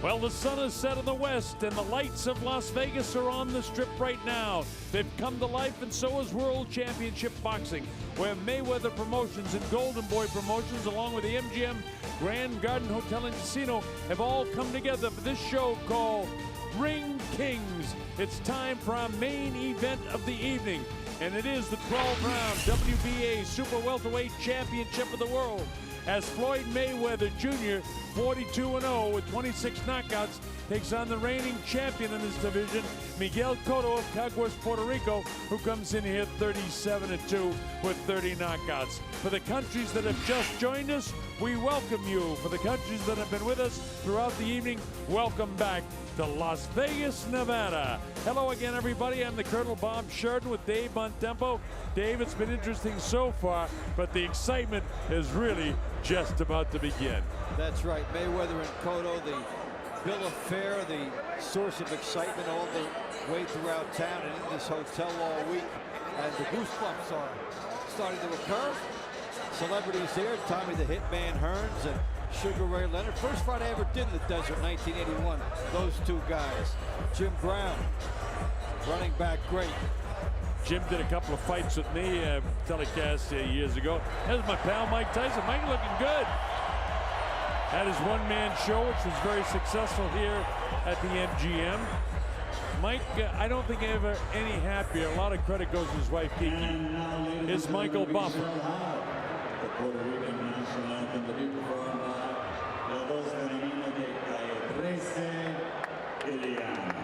Well, the sun is set in the west, and the lights of Las Vegas are on the strip right now. They've come to life, and so is World Championship Boxing, where Mayweather Promotions and GoldenBoy Promotions, along with the MGM Grand Garden Hotel and Casino, have all come together for this show called Ring Kings. It's time for our main event of the evening, and it is the 12-round WBA Super Welterweight Championship of the World, as Floyd Mayweather Jr., 42-0 with 26 knockouts, takes on the reigning champion in this division, Miguel Cotto of Caguas, Puerto Rico, who comes in here 37-2 with 30 knockouts. For the countries that have just joined us, we welcome you. For the countries that have been with us throughout the evening, welcome back to Las Vegas, Nevada. Hello again, everybody. I'm the Colonel Bob Sheridan with Dave Bontempo. Dave, it's been interesting so far, but the excitement is really just about to begin. That's right. Mayweather and Cotto, the bill of fare, the source of excitement all the way throughout town and in this hotel all week. And the goosebumps are starting to occur. Celebrities here, Tommy the Hitman Hearns and Sugar Ray Leonard. First fight I ever did in the desert, 1981. Those two guys. Jim Brown, running back great. Jim did a couple of fights with me, telecast years ago. There's my pal Mike Tyson. Mike looking good. Had his one-man show, which was very successful here at the MGM. Mike, I don't think ever any happier. A lot of credit goes to his wife, Kiki. Is Michael Buffer. The Puerto Rican national anthem to be performed by La Voz Femenina de Calle 13, Iliana.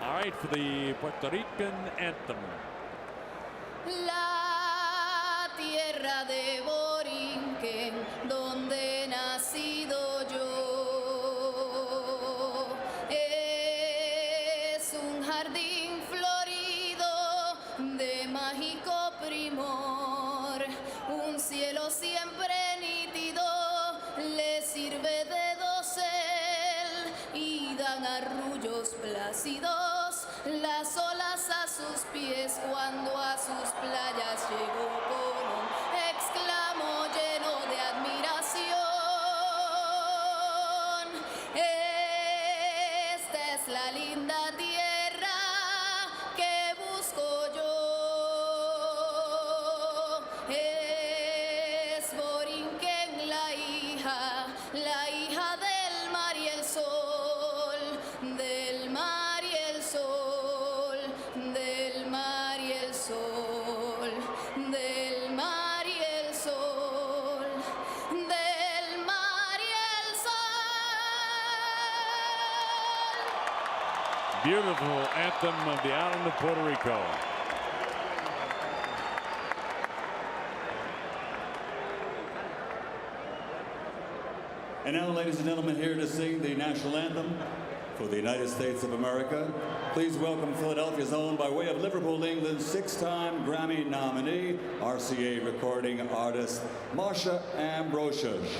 All right, for the Puerto Rican anthem. La tierra de Borinquen, donde he nacido yo, es un jardín florido de mágico primor, un cielo siempre nítido le sirve de dosel y dan arrullos plácidos las olas a sus pies cuando a sus playas llegó con un exclamo lleno de admiración. Esta es la linda tierra que busco yo. Es Borinquen la hija del mar y el sol, del mar y el sol, del mar y el sol, del mar y el sol, del mar y el sol. Beautiful anthem of the island of Puerto Rico. And now, ladies and gentlemen, here to sing the national anthem for the United States of America, please welcome Philadelphia's own, by way of Liverpool, England, 6-time Grammy nominee, RCA recording artist, Marsha Ambrosius.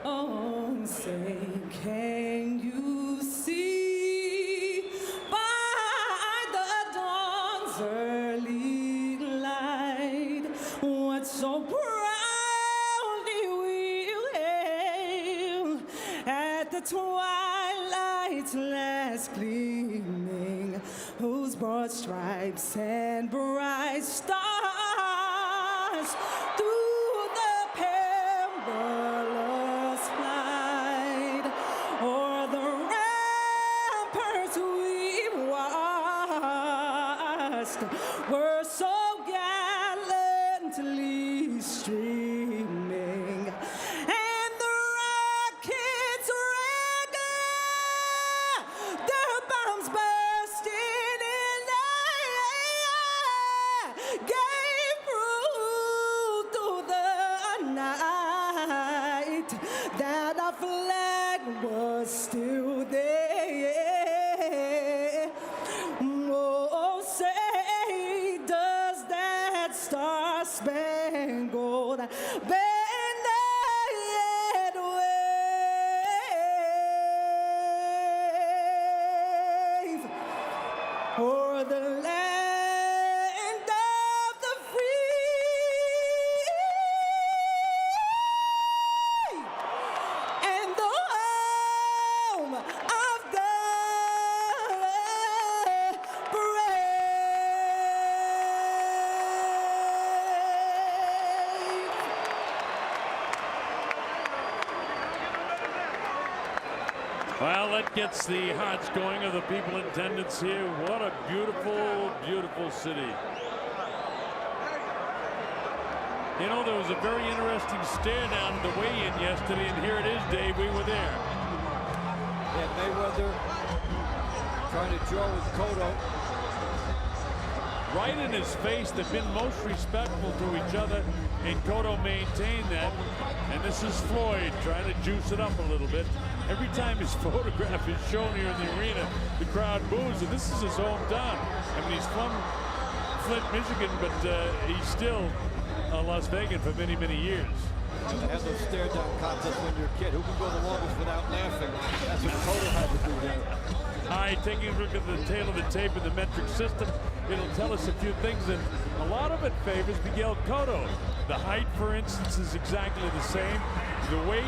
Oh, say, can you see by the dawn's early light what so proudly we hailed at the twilight's last gleaming, whose broad stripes and bright stars through the perilous flight o'er the ramparts we watched were so gallantly streaming, and the rockets' regular, their bombs bursting in the air, gave proof through the night that our flag was still there. Oh, say, does that star-spangled banner yet wave o'er the land of Well, that gets the hearts going of the people in attendance here. What a beautiful, beautiful city. You know, there was a very interesting stare down at the weigh-in yesterday, and here it is, Dave. We were there. Yeah, Mayweather trying to draw with Cotto. Right in his face. They've been most respectful to each other, and Cotto maintained that. And this is Floyd trying to juice it up a little bit. Every time his photograph is shown here in the arena, the crowd boos, and this is his hometown. I mean, he's from Flint, Michigan, but he's still a Las Vegas for many, many years. They have those stare-down contests when you're a kid. Who can go the longest without laughing? That's what Cotto had to do there. All right, taking a look at the tail of the tape in the metric system, it'll tell us a few things, and a lot of it favors Miguel Cotto. The height, for instance, is exactly the same. The weight,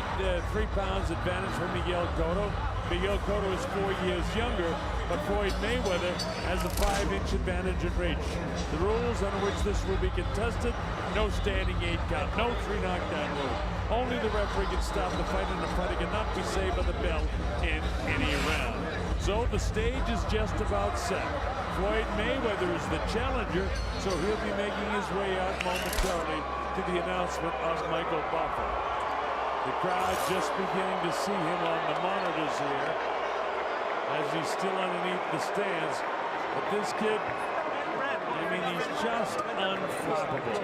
3 pounds advantage for Miguel Cotto. Miguel Cotto is 4 years younger, but Floyd Mayweather has a 5-inch advantage in reach. The rules under which this will be contested: no standing 8 count, no 3 knockdown rule. Only the referee can stop the fight, and the fighter cannot be saved by the bell in any round. So the stage is just about set. Floyd Mayweather is the challenger, so he'll be making his way out momentarily to the announcement of Michael Buffer. The crowd just beginning to see him on the monitors here as he's still underneath the stands. But this kid, I mean, he's just unflappable.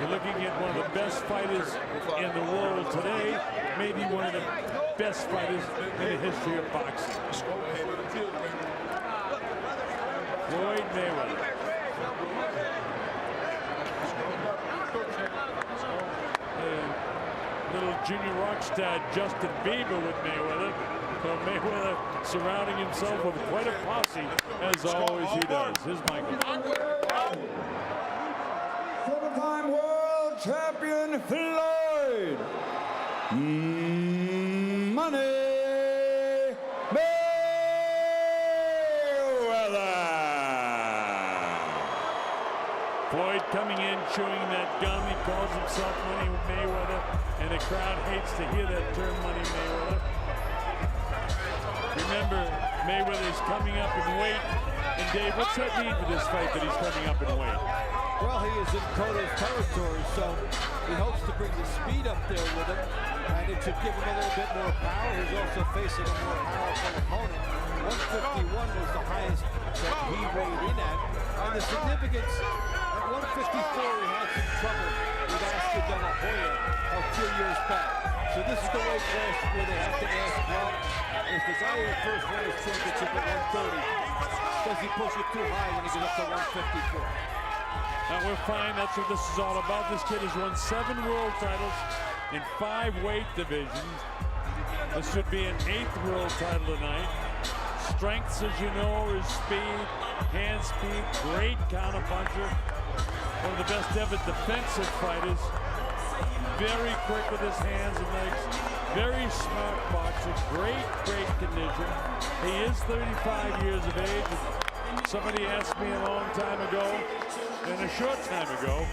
You're looking at one of the best fighters in the world today, maybe one of the best fighters in the history of boxing. Floyd Mayweather. Little junior rock star Justin Bieber with Mayweather. So Mayweather surrounding himself with quite a posse, as always he does. Here's Michael. 7-time world champion Floyd Money Mayweather. Floyd coming in, chewing that gum. He calls himself Money Mayweather, and the crowd hates to hear that term, Money Mayweather. Remember, Mayweather's coming up in weight. And Dave, what's that mean for this fight that he's coming up in weight? Well, he is in Cotto's territory, so he hopes to bring the speed up there with him, and it should give him a little bit more power. He's also facing a more powerful opponent. 151 was the highest that he weighed in at, and the significance at 154 he had some trouble with Oscar De La Hoya a few years back. So this is the weight class where they have to ask, well, if the guy who first won his championship at 130, does he push it too high when he gets up to 154? Now we're fine. That's what this is all about. This kid has won 7 world titles in 5 weight divisions. This should be an 8th world title tonight. Strengths, as you know, is speed, hand speed, great counterpuncher. One of the best ever defensive fighters. Very quick with his hands and legs. Very smart boxer. Great condition. He is 35 years of age. Somebody asked me a long time ago, and a short time ago,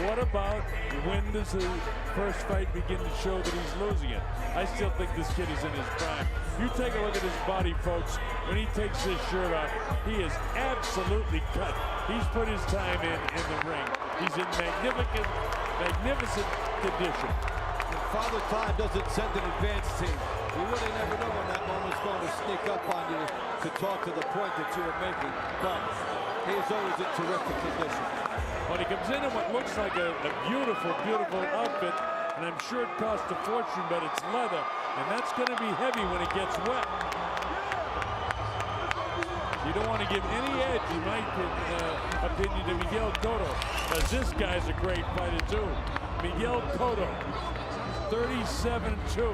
what about when does the first fight begin to show that he's losing it? I still think this kid is in his prime. You take a look at his body, folks. When he takes his shirt off, he is absolutely cut. He's put his time in the ring. He's in magnificent condition. When Father Time doesn't send an advance team, you really never know when that moment's going to sneak up on you to talk to the point that you were making. But he is always in terrific condition. Well, he comes in what looks like a beautiful, beautiful outfit, and I'm sure it costs a fortune, but it's leather, and that's going to be heavy when it gets wet. You don't want to give any edge, in my opinion, to Miguel Cotto, because this guy's a great fighter, too. Miguel Cotto, 37-2,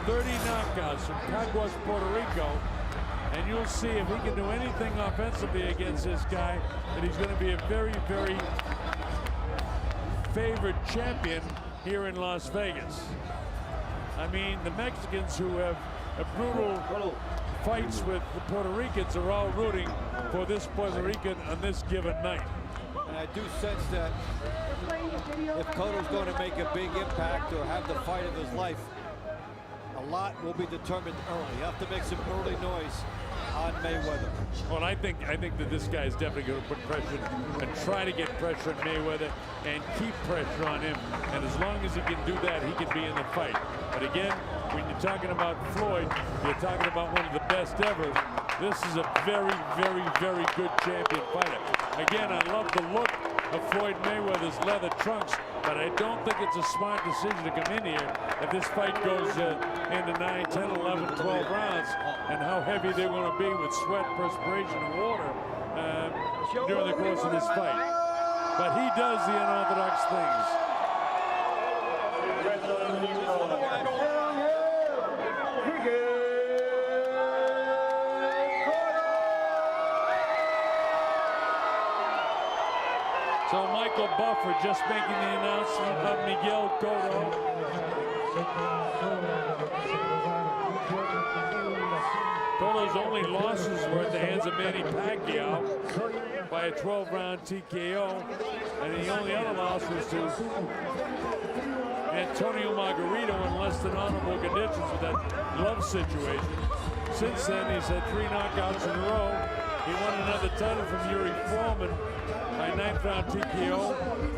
30 knockouts from Caguas, Puerto Rico. And you'll see if he can do anything offensively against this guy, that he's going to be a very, very favored champion here in Las Vegas. I mean, the Mexicans, who have a brutal fights with the Puerto Ricans, are all rooting for this Puerto Rican on this given night. And I do sense that if Cotto's going to make a big impact or have the fight of his life, a A lot will be determined early. You have to make some early noise on Mayweather. Well, I think that this guy is definitely going to put pressure and try to get pressure on Mayweather and keep pressure on him. And as long as he can do that, he can be in the fight. But again, when you're talking about Floyd, you're talking about one of the best ever. This is a very, very, very good champion fighter. Again, I love the look of Floyd Mayweather's leather trunks, but I don't think it's a smart decision to come in here if this fight goes into 9, 10, 11, 12 rounds, and how heavy they're going to be with sweat, perspiration, and water during the course of this fight. But he does the unorthodox things. So Michael Buffer just making the announcement of Miguel Cotto. Cotto's only losses were at the hands of Manny Pacquiao by a 12-round TKO, and the only other loss was to Antonio Margarito in less than honorable conditions with that glove situation. Since then, he's had 3 knockouts in a row. He won another title from Yuri Foreman by 9th-round TKO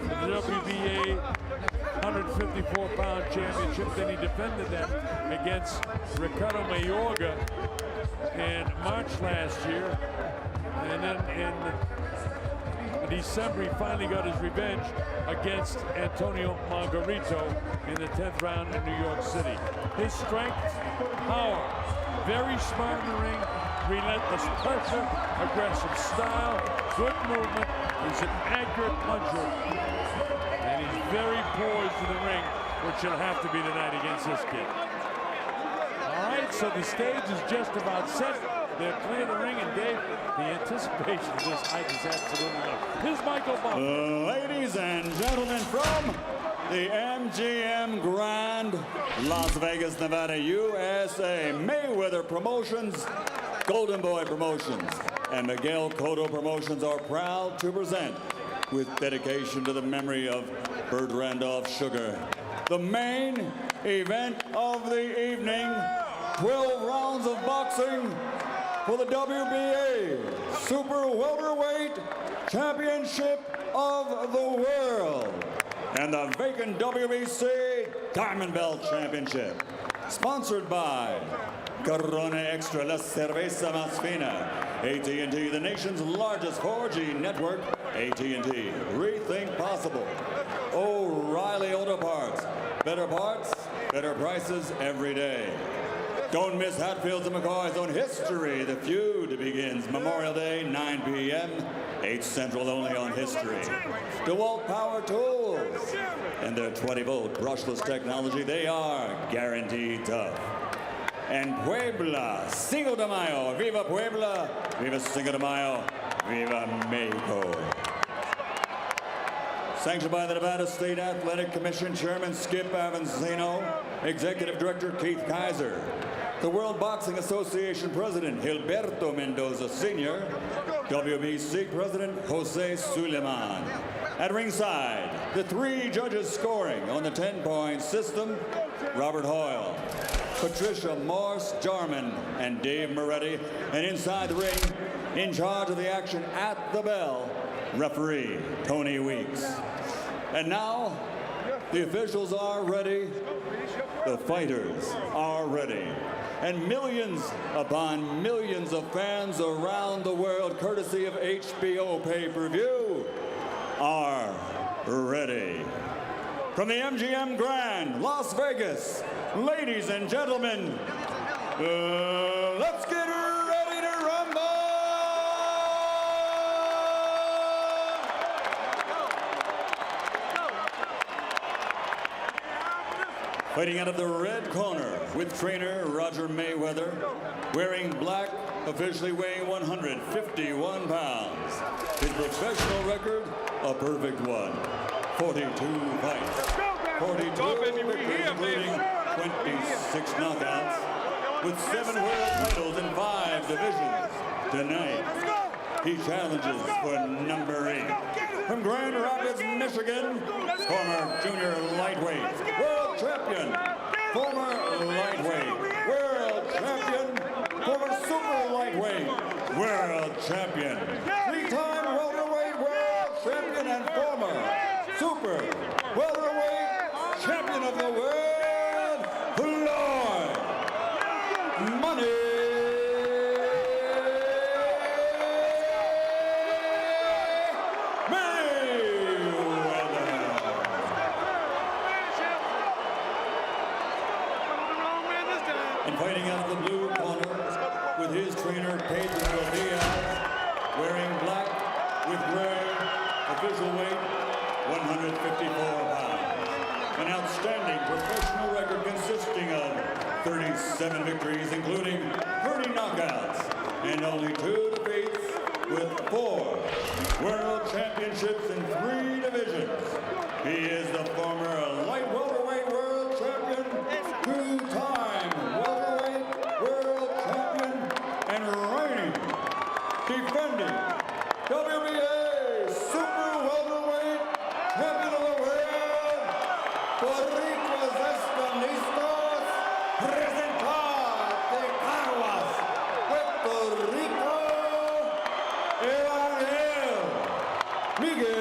in the WBA 154-pound championship. Then he defended that against Ricardo Mayorga in March last year. And then in December, he finally got his revenge against Antonio Margarito in the 10th round in New York City. His strength, power, very smart in the ring, relentless pressure, aggressive style, good movement. He's an accurate puncher, and he's very poised in the ring, which will have to be tonight against this kid. All right, so the stage is just about set. They're clear the ring, and Dave, the anticipation of this fight is absolutely enough. Here's Michael Buffer. Ladies and gentlemen, from the MGM Grand, Las Vegas, Nevada, USA, Mayweather Promotions, GoldenBoy Promotions, and Miguel Cotto Promotions are proud to present, with dedication to the memory of Burt Randolph Sugar, the main event of the evening, 12 rounds of boxing for the WBA Super Welterweight Championship of the World and the vacant WBC Diamond Belt Championship. Sponsored by Corona Extra, La Cerveza Más Fina, AT&T, the nation's largest 4G network, AT&T, rethink possible. O'Reilly Auto Parts, better prices every day. Don't miss Hatfields and McCoy's own History. The Feud begins Memorial Day, 9 p.m., 8 Central, only on History. DeWalt Power Tools and their 20-volt brushless technology, they are guaranteed tough. And Puebla, Cinco de Mayo, Viva Puebla, Viva Cinco de Mayo, Viva Mexico. Sanctioned by the Nevada State Athletic Commission Chairman Skip Avanzino, Executive Director Keith Kaiser, the World Boxing Association President Gilberto Mendoza Sr., WBC President Jose Suleiman. At ringside, the 3 judges scoring on the 10-point system, Robert Hoyle, Patricia Morse-Jarman, and Dave Moretti. And inside the ring, in charge of the action at the bell, referee Tony Weeks. And now, the officials are ready, the fighters are ready, and millions upon millions of fans around the world, courtesy of HBO pay-per-view, are ready. From the MGM Grand, Las Vegas, ladies and gentlemen, let's get ready to rumble! Fighting out of the red corner with trainer Roger Mayweather, wearing black, officially weighing 151 pounds. His professional record, a perfect one. 42 fights, 42 victories, including 26 knockouts, with 7 world titles in 5 divisions. Tonight, he challenges for number 8. From Grand Rapids, Michigan, former junior lightweight, world champion, former lightweight world champion, former super lightweight world champion, three-time welterweight world champion, and former super welterweight champion of the world, Floyd Money MayWeather. And fighting out of the blue corner with his trainer Pedro Diaz, wearing black with gray, official weight 154 pounds. An outstanding professional record consisting of 37 victories, including 30 knockouts, and only 2 defeats, with 4 world championships in 3 divisions. He is the former light welterweight world champion, 2-time welterweight world champion, and reigning, defending WBA super welterweight champion of the world. Boricuas están listos. Presentar de Caguas, Puerto Rico, Miguel.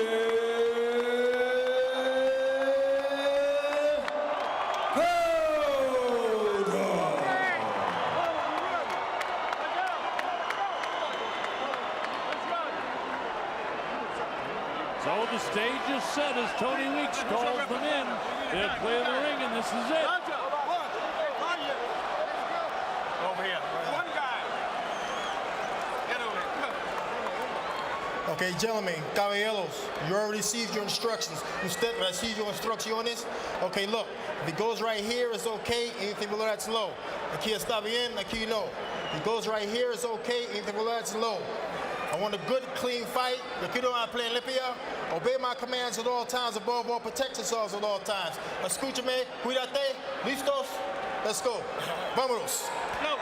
So the stage is set as Tony Weeks calls them in. They'll play the ring, and this is it. Over here. One guy. Get over there. Okay, gentlemen, caballeros, you already received your instructions. Usted recibió instrucciones. Okay, look, if it goes right here, it's okay. Anything below that's low. Aquí está bien, aquí no. If it goes right here, it's okay. Anything below that's low. I want a good, clean fight. If you don't want to play limpia, obey my commands at all times. Above all, protect yourselves at all times. Escúchame, cuídate, listos. Let's go. Vámonos. All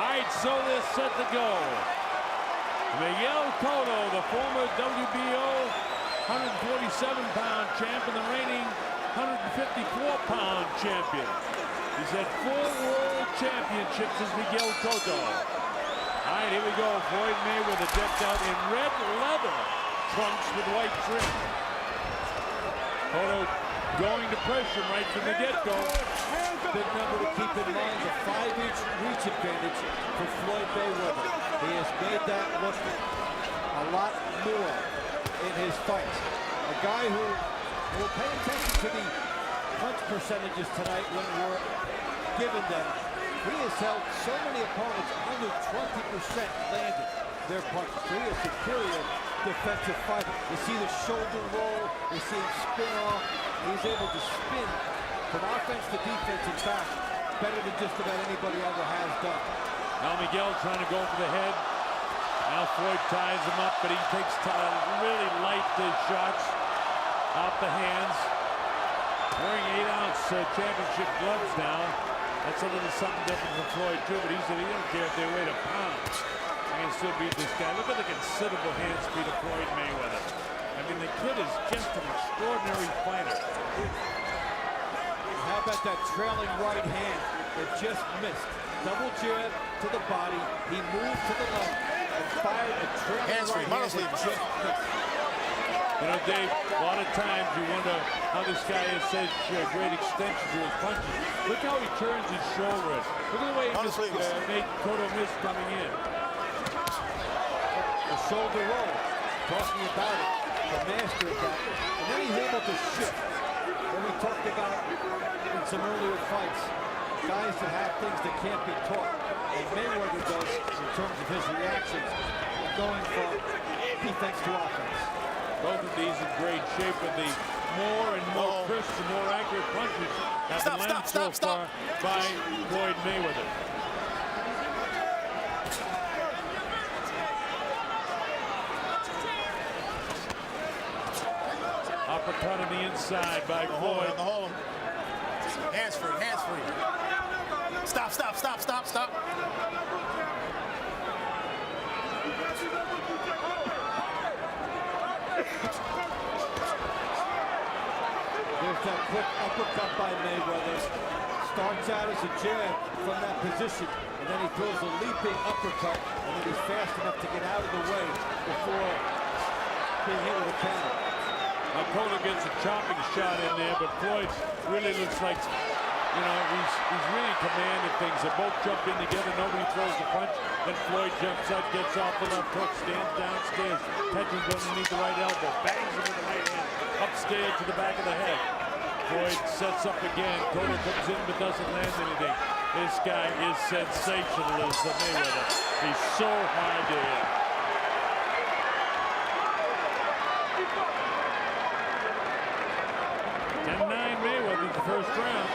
right, so they're set to go. Miguel Cotto, the former WBO 147-pound champ and the reigning 154-pound champion. He's had 4 world championships as Miguel Cotto. All right, here we go. Floyd Mayweather decked out in red leather trunks with white trim. Cotto going to pressure right from the get-go. Big number to keep in mind, the 5-inch reach advantage for Floyd Mayweather. He has made that look a lot more in his fights. A guy who will pay attention to the punch percentages tonight when we're given them. He has held so many opponents under 20% landed their punches. So he is a superior defensive fighter. You see the shoulder roll, you see him spin off. He's able to spin from offense to defense and back better than just about anybody ever has done. Now Miguel trying to go for the head. Now Floyd ties him up, but he takes really light shots off the hands. Wearing 8-ounce championship gloves now. That's a little something different from Floyd, too, but he said he don't care if they weighed a pound. I can still beat this guy. Look at the considerable hand speed of Floyd Mayweather. I mean, the kid is just an extraordinary fighter. How about that trailing right hand that just missed? Double jab to the body. He moved to the left and fired a trailing right hand that just missed. You know, Dave, a lot of times you wonder how this guy has such great extension to his punches. Look how he turns his shoulder. Look at the way he just made Cotto miss coming in. The shoulder roll, talking about it, the master of that. And then he's able to shift. When we talked about in some earlier fights, guys that have things that can't be taught. And Mayweather does in terms of his reactions, going from defense to offense. Both of these in great shape, but the more and more crisp and more accurate punches have been landed so far by Floyd Mayweather. Uppercut on the inside by Floyd. Hands free, hands free. Stop, stop, stop, stop, stop. There's that quick uppercut by Mayweather. starts out as a jab from that position, and then he throws a leaping uppercut, and then he's fast enough to get out of the way before being hit with a counter. Now Cotto gets a chopping shot in there, but Floyd really looks like, you know, he's really commanding things. They both jump in together, nobody throws a punch, then Floyd jumps up, gets off the left hook, stands downstairs, catches underneath the right elbow, bangs him with the right hand, upstairs to the back of the head. Floyd sets up again, Cotto comes in but doesn't land anything. This guy is sensational, is the Mayweather. He's so hard to hit. Mayweather the first round.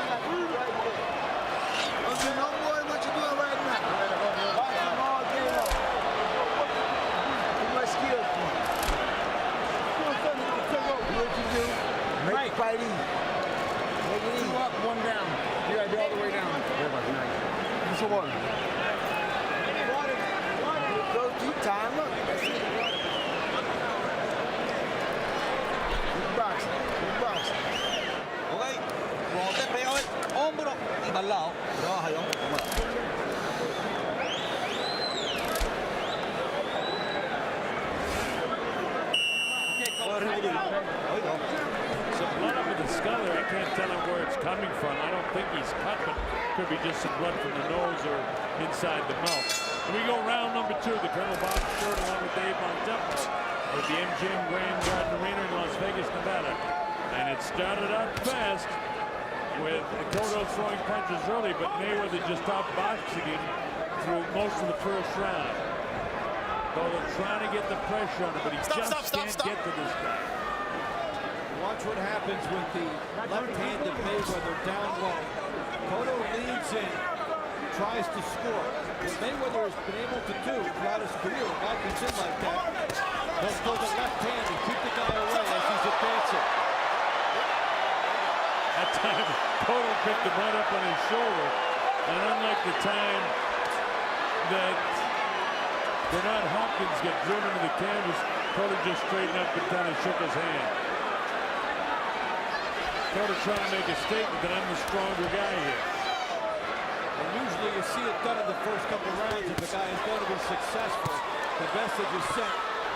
Okay, no boy, what you doing right now? Boxing all day long. Too much skill for me. What you do? Make the fight easy. Make it easy. 2 up, 1 down. You gotta be all the way down. What's the water? Go deep time up. That's it. Good boxing. Good boxing. Cuando te pega el hombro y para el lado, trabaja ahí, Some blood up in the skull there. I can't tell him where it's coming from. I don't think he's cut, but could be just some blood from the nose or inside the mouth. And we go round number 2. The Colonel Bob Stewart along with Dave Montempus at the MGM Grand Garden Arena in Las Vegas, Nevada. And it started out fast with Cotto throwing punches early, but Mayweather just outboxing him through most of the first round. Cotto trying to get the pressure on him, but he just can't get to this guy. Watch what happens with the left hand of Mayweather down low. Cotto leads in, tries to score. What Mayweather has been able to do throughout his career, a guy comes in like that, he'll throw the left hand and keep the guy away as he's advancing. That time, Cotto picked him right up on his shoulder, and unlike the time that Bernard Hopkins got driven to the canvas, Cotto just straightened up and kind of shook his hand. Cotto trying to make a statement that I'm the stronger guy here. And usually you see it done in the first couple rounds if a guy is going to be successful. The message is sent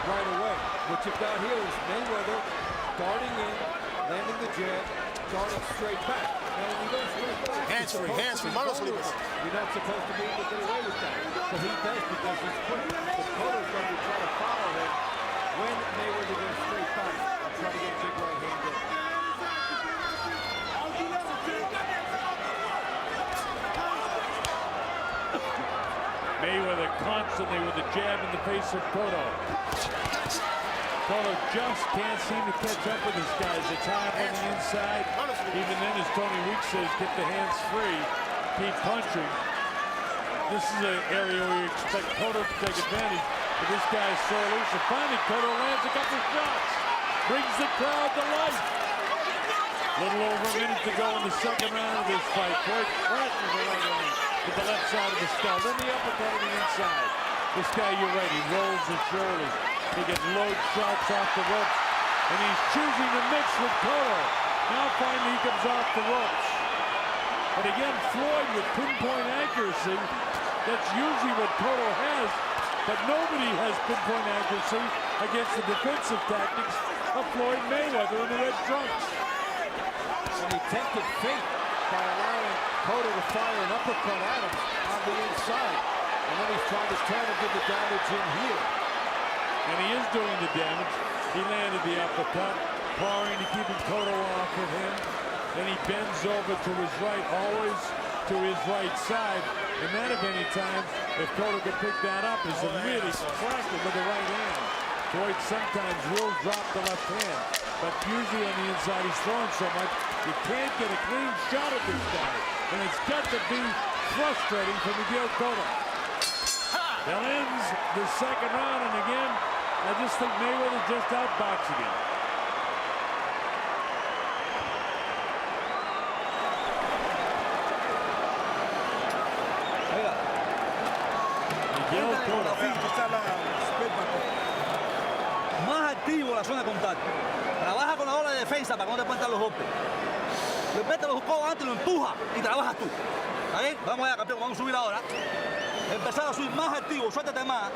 right away. What you've got here is Mayweather darting in, landing the jab, darting straight back. Now when you go straight back, hands-free, you're not supposed to be able to get away with that. But he does because he's quick. But Cotto's going to try to follow him when Mayweather goes straight back and try to get a big right hand in. Mayweather constantly with a jab in the face of Cotto. Cotto just can't seem to catch up with his guys. It's high up on the inside. Even then, as Tony Weeks says, get the hands free, keep punching. This is an area where you expect Cotto to take advantage, but this guy is so loose. And finally, Cotto lands a couple shots, brings the crowd to life. A little over a minute to go in the second round of this fight. Floyd flashes the right hand with the left side of the skull, then the uppercut on the inside. This guy, you're right, he rolls his shoulders. He gets low shots off the ropes, and he's choosing to mix with Cotto. Now finally he comes off the ropes. But again, Floyd with pinpoint accuracy. That's usually what Cotto has, but nobody has pinpoint accuracy against the defensive tactics of Floyd Mayweather in the red trunks. And he tempted fate by allowing Cotto to fire an uppercut at him on the inside. And then he's trying to turn and do the damage in here. And he is doing the damage. He landed the uppercut, pawing to keep Cotto off of him. Then he bends over to his right, always to his right side. And that, if any time, if Cotto can pick that up, is a really crack it with the right hand. Floyd sometimes will drop the left hand, but usually on the inside he's throwing so much, you can't get a clean shot at this guy. And it's got to be frustrating for Miguel Cotto. That ends the second round, and again, I just think Mayweather just outboxing him. Miguel Cotto. Más activo la zona de contacto. Trabaja con la ola de defensa para que no te puentan los golpes. Le mete los codos antes, lo empuja y trabajas tú. ¿Está bien? Vamos allá, campeón, vamos a subir ahora. Empezar a subir más activo, suéltate más.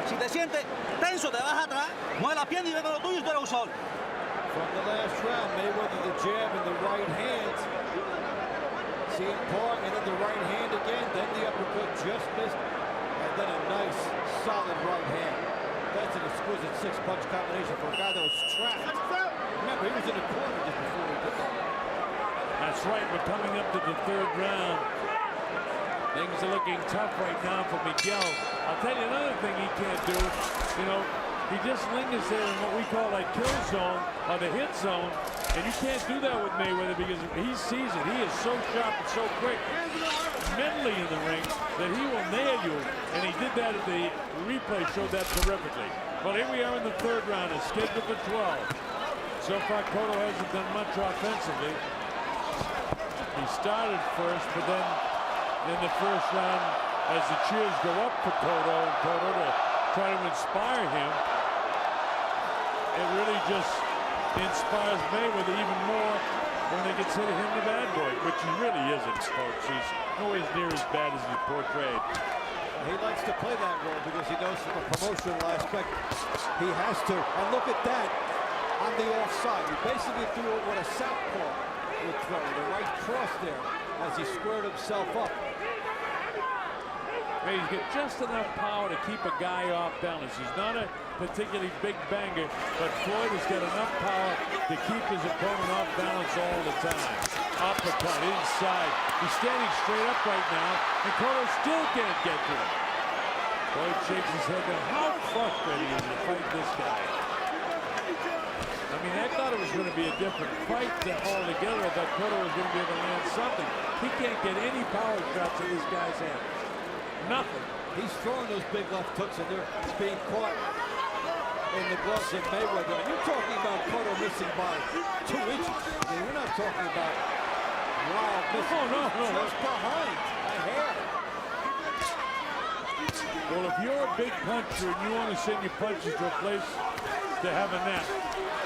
Si te sientes tenso, te vas atrás, mueve la pierna y ve con lo tuyo y tú eres abusador. From the last round, Mayweather the jab in the right hand. See him part, and then the right hand again, then the uppercut just missed, and then a nice, solid right hand. That's an exquisite six-punch combination for a guy that was trapped. Remember, he was in the corner just before he did that. That's right, we're coming up to the third round. Things are looking tough right now for Miguel. I'll tell you another thing he can't do. You know, he just lingers there in what we call that kill zone or the hit zone, and you can't do that with Mayweather because he sees it. He is so sharp and so quick mentally in the ring that he will nail you, and he did that at the replay, showed that terrifically. Well, here we are in the third round. It's scheduled for 12. So far, Cotto hasn't done much offensively. He started first, but then in the first round, as the cheers go up for Cotto to try to inspire him, it really just inspires Mayweather even more when they consider him the bad boy, which he really isn't, folks. He's nowhere near as bad as he's portrayed. He likes to play that role because he knows from a promotional aspect he has to. And look at that on the offside. He basically threw it what a southpaw would throw. The right cross there as he squared himself up. He's got just enough power to keep a guy off balance. He's not a particularly big banger, but Floyd has got enough power to keep his opponent off balance all the time. Uppercut inside. He's standing straight up right now, and Cotto still can't get to him. Floyd shakes his head down. How frustrating is it to fight this guy? I mean, I thought it was going to be a different fight altogether. I thought Cotto was going to be able to land something. He can't get any power shots in this guy's hand. Nothing. He's throwing those big left hooks, and they're being caught in the gloves of Mayweather. You're talking about Cotto missing by 2 inches. I mean, we're not talking about wild missing. Oh, no. Just behind a hair. Well, if you're a big puncher and you want to send your punches to a place to have a nap,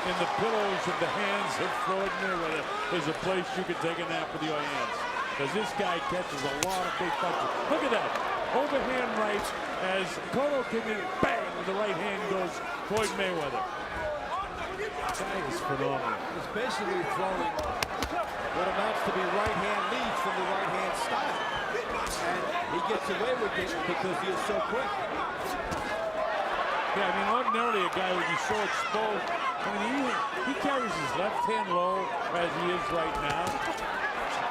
in the pillows of the hands of Floyd Mayweather is a place you can take a nap with your hands. Because this guy catches a lot of big punches. Look at that. Overhand right as Cotto came in, bang, with the right hand goes Floyd Mayweather. That guy is phenomenal. He's basically throwing what amounts to be right hand leads from the right hand style. And he gets away with it because he is so quick. Yeah, I mean, ordinarily a guy would be so exposed. I mean, he carries his left hand low as he is right now.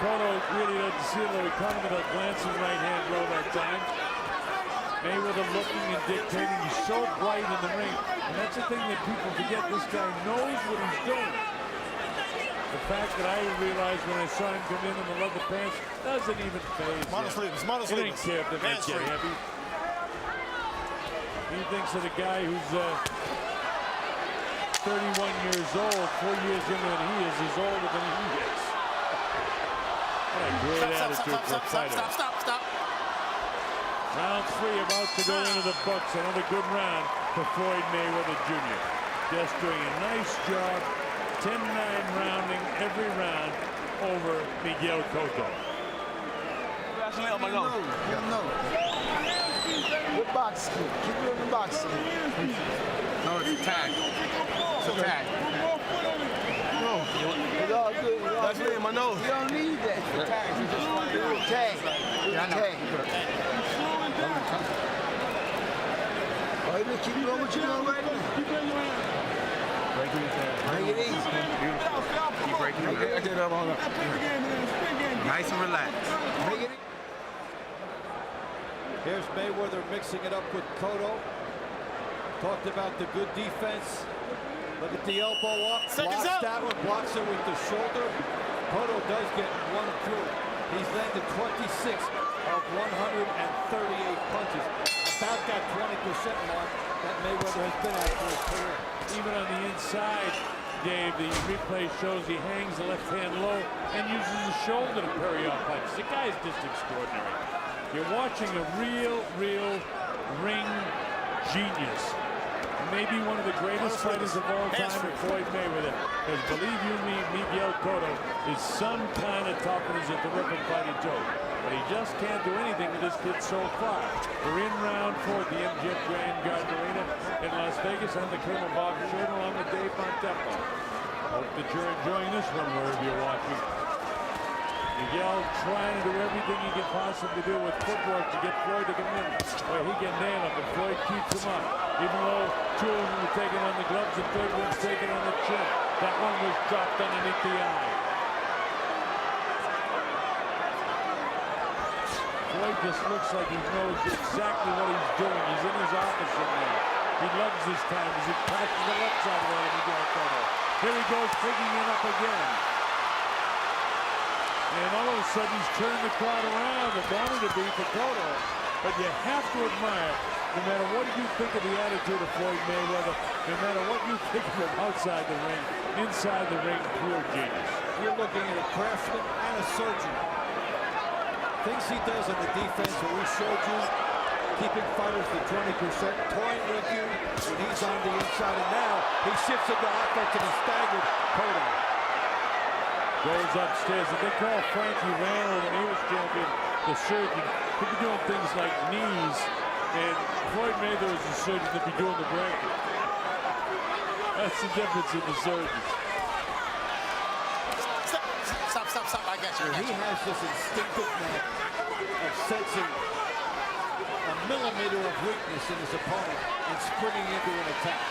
Cotto really doesn't see it, though. He caught him with a glancing right hand low that time. Mayweather looking and dictating. He's so bright in the ring. And that's the thing that people forget. This guy knows what he's doing. The fact that I realized when I saw him come in the leather pants doesn't even faze him. He didn't care if they might get heavy. He thinks of the guy who's 31 years old, 4 years younger than he is older than he is. What a great attitude for a fighter. Stop. Round 3 about to go into the books. Another good round for Floyd Mayweather Jr. Just doing a nice job, 10-9 rounding every round over Miguel Cotto. Good boxing. Keep doing the boxing. No, it's a tag. It's a tag. No, it's all good. That's me in my nose. You don't need that. Tag. You just want to do a tag. Yeah, I know. Tag. Oh, you just keep going what you're doing right now. Bring it easy. Keep breaking it. Nice and relaxed. Bring it easy. Here's Mayweather mixing it up with Cotto. Talked about the good defense. Look at the elbow up. Blocks that one, blocks it with the shoulder. Cotto does get one through. He's landed 26 of 138 punches. About that 20% mark that Mayweather has been at for his career. Even on the inside, Dave, the replay shows he hangs the left hand low and uses his shoulder to parry off punches. The guy is just extraordinary. You're watching a real ring genius. maybe one of the greatest fighters of all time, Floyd Mayweather. Because believe you me, Miguel Cotto is some kind of tough and is a terrific fighter too. But he just can't do anything with this kid so far. We're in round 4 at the MGM Grand Garden Arena in Las Vegas. I'm the Colonel Bob Short along with Dave Montefo. Hope that you're enjoying this one wherever you're watching. Miguel trying to do everything he can possibly do with footwork to get Floyd to come in where he can nail him, but Floyd keeps him up. Even though 2 of them were taken on the gloves, the third one's taken on the chin. That one was dropped underneath the eye. Floyd just looks like he knows exactly what he's doing. He's in his office in there. He loves this time as he passes the left side of the Miguel Cotto. Here he goes, picking it up again. And all of a sudden, he's turned the crowd around and wanted to be for Cotto. But you have to admire, no matter what you think of the attitude of Floyd Mayweather, no matter what you think of him outside the ring, inside the ring, pure genius. You're looking at a craftsman and a surgeon. Things he does on the defense, what we showed you, keeping fighters to 20%, toying with you when he's on the inside. And now he shifts into offense and he staggered Cotto. Goes upstairs. And they call Frankie Randall when he was champion, the surgeon. He'd be doing things like knees, and Floyd Mayweather was the surgeon to be doing the breaking. That's the difference in the surgeons. Stop. I got you. He has this instinctive knack of sensing a millimeter of weakness in his opponent and springing into an attack.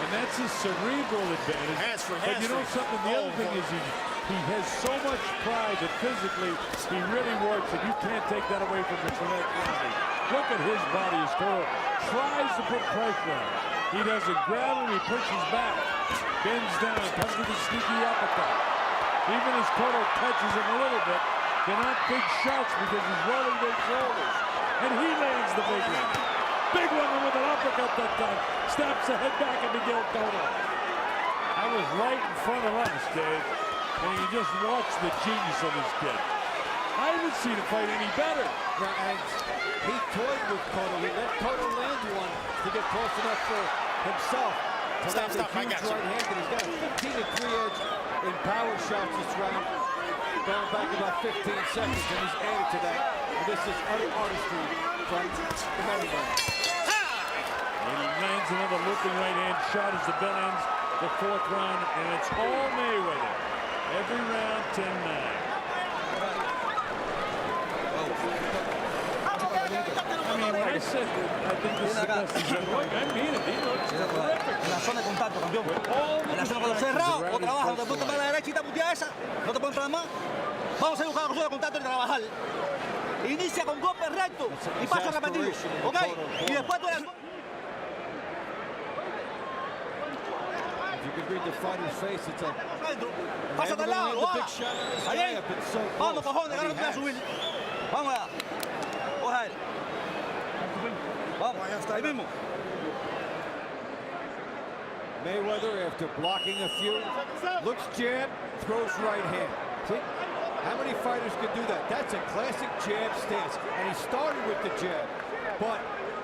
And that's his cerebral advantage. But you know something? The other thing is he has so much pride that physically he really works, and you can't take that away from him for that quality. Look at his body as Cotto tries to put pressure on. He doesn't grab him, he pushes back, bends down, comes with a sneaky uppercut. Even as Cotto touches him a little bit, they're not big shots because he's rolling big shoulders. And he lands the big one. Big one with an uppercut that time. Snaps the head back at Miguel Cotto. I was right in front of us, Dave. And you just watch the genius of this kid. I haven't seen him fight any better. And he toyed with Cotto. He let Cotto land one to get close enough for himself. Stop. I got you. Right hand, and he's got a 15-3 edge in power shots this round. Going back about 15 seconds, and he's added to that. And this is utter artistry from the Medicine. And he lands another looping right hand shot as the bell ends the 4th round, and it's all Mayweather. Every round, 10-9. I mean, when I said that I think this is the best he's ever looked, I mean it. He looks terrific. En la zona de contacto, campeón. En la zona con los cerrados, o trabajas, te apuntas para la derecha y te apuntas esa. No te puedes entrar más. Vamos a buscar la zona de contacto y trabajar. Inicia con golpes rectos y pasos repetidos. ¿Ok? Y después tú eres... You can read the fighter's face. It's a Pásate al lado, lo haga. Ahí. so Vamos, cojones, ahora no te voy a subir. Vamos allá. Coja él. Vamos, ahí mismo. Mayweather, after blocking a few, looks jab, throws right hand. See, how many fighters can do that? That's a classic jab stance, and he started with the jab, but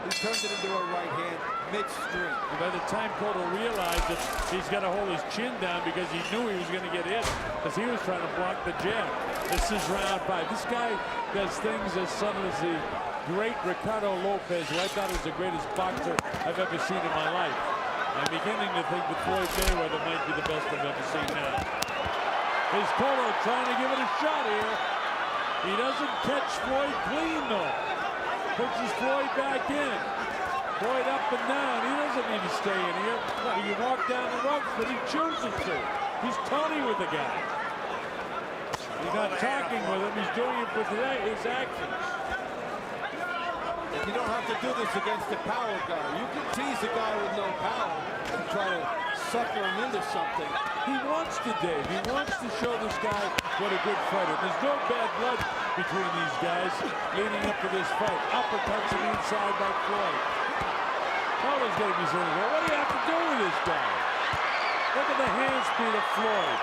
he turned it into a right hand midstream. By the time Cotto realized that he's got to hold his chin down because he knew he was going to get hit, because he was trying to block the jab. This is round 5. This guy does things as subtle as the great Ricardo Lopez, who I thought was the greatest boxer I've ever seen in my life. I'm beginning to think that Floyd Mayweather might be the best I've ever seen now. Here's Cotto trying to give it a shot here. He doesn't catch Floyd clean, though. Pushes Floyd back in. Floyd up and down. He doesn't need to stay in here. He can walk down the ropes, but he chooses to. He's taunting with the guy. He's not talking with him. He's doing it for his actions. You don't have to do this against the power guy. You can tease a guy with no power and try to sucker him into something. He wants to, Dave. He wants to show this guy what a good fighter. There's no bad blood between these guys leading up to this fight. Uppercuts him inside by Floyd. Cotto's going to be saying, well, what do you have to do with this guy? Look at the hand speed of Floyd.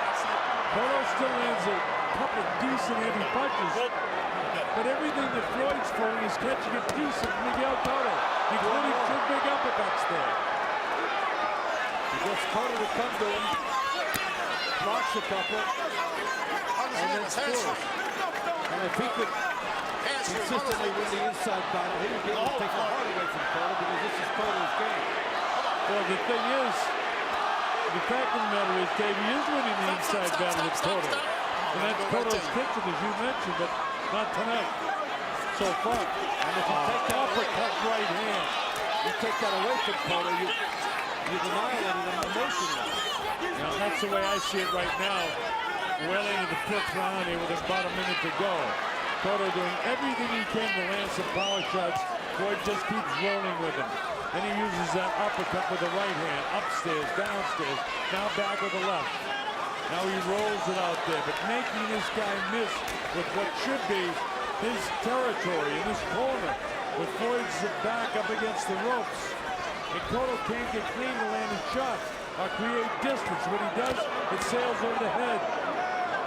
Cotto still lands a couple of decent heavy punches. But everything that Floyd's throwing is catching a piece of Miguel Cotto, including 2 big uppercuts there. wants Cotto to come to him. Blocks a couple. And then scores. And if he could consistently win the inside battle, he would be able to take the heart away from Cotto because this is Cotto's game. Well, the thing is, the fact of the matter is, Dave, he is winning the inside battle with Cotto. And that's Cotto's kitchen, as you mentioned, but not tonight. So far. And if you take that uppercut right hand, you take that away from Cotto, you've annihilated him emotionally. Now, that's the way I see it right now. Well into the 5th round here with about a minute to go. Cotto doing everything he can to land some power shots. Floyd just keeps rolling with him. Then he uses that uppercut with the right hand, upstairs, downstairs, now back with the left. Now he rolls it out there, but making this guy miss with what should be his territory in this corner, with Floyd's back up against the ropes. And Cotto can't get clean to land a shot or create distance. What he does, it sails over the head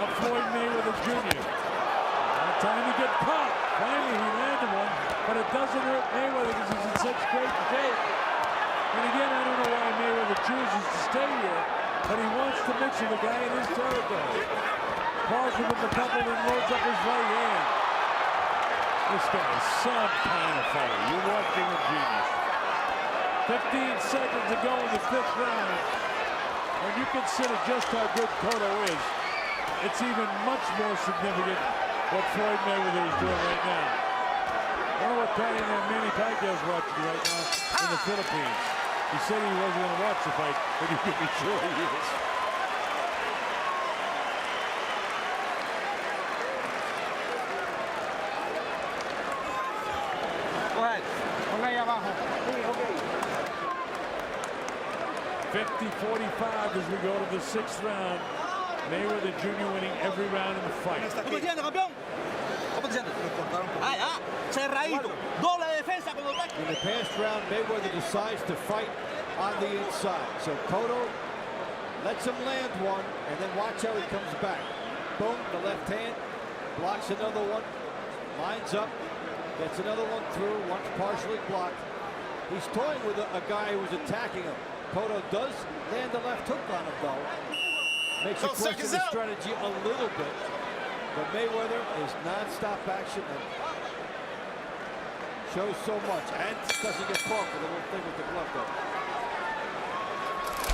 of Floyd Mayweather Jr. Now time to get caught. Finally, he landed one, but it doesn't hurt Mayweather because he's in such great shape. And again, I don't know why Mayweather chooses to stay here, but he wants to mix with a guy in his territory. Pauses with the couple and loads up his right hand. This guy is some kind of fighter. You're watching a genius. 15 seconds to go in the 5th round. When you consider just how good Cotto is, it's even much more significant what Floyd Mayweather is doing right now. I don't know what Manny Pacquiao's watching right now in the Philippines. He said he wasn't going to watch the fight, but you can be sure he is. Go ahead. Ponla ahí abajo. Sí, okay. 50-45 as we go to the 6th round. Mayweather Jr. winning every round in the fight. ¿Cómo te sientes, campeón? ¿Cómo te sientes? Cerradito. Doble defensa con los brazos. In the past round, Mayweather decides to fight on the inside. So Cotto lets him land one, and then watch how he comes back. Boom, the left hand, blocks another one, lines up, gets another one through, one's partially blocked. He's toying with a guy who's attacking him. Cotto does land the left hook on him, though. Makes you question the strategy a little bit. But Mayweather is non-stop action and shows so much. And doesn't get caught with a little thing with the glove, though.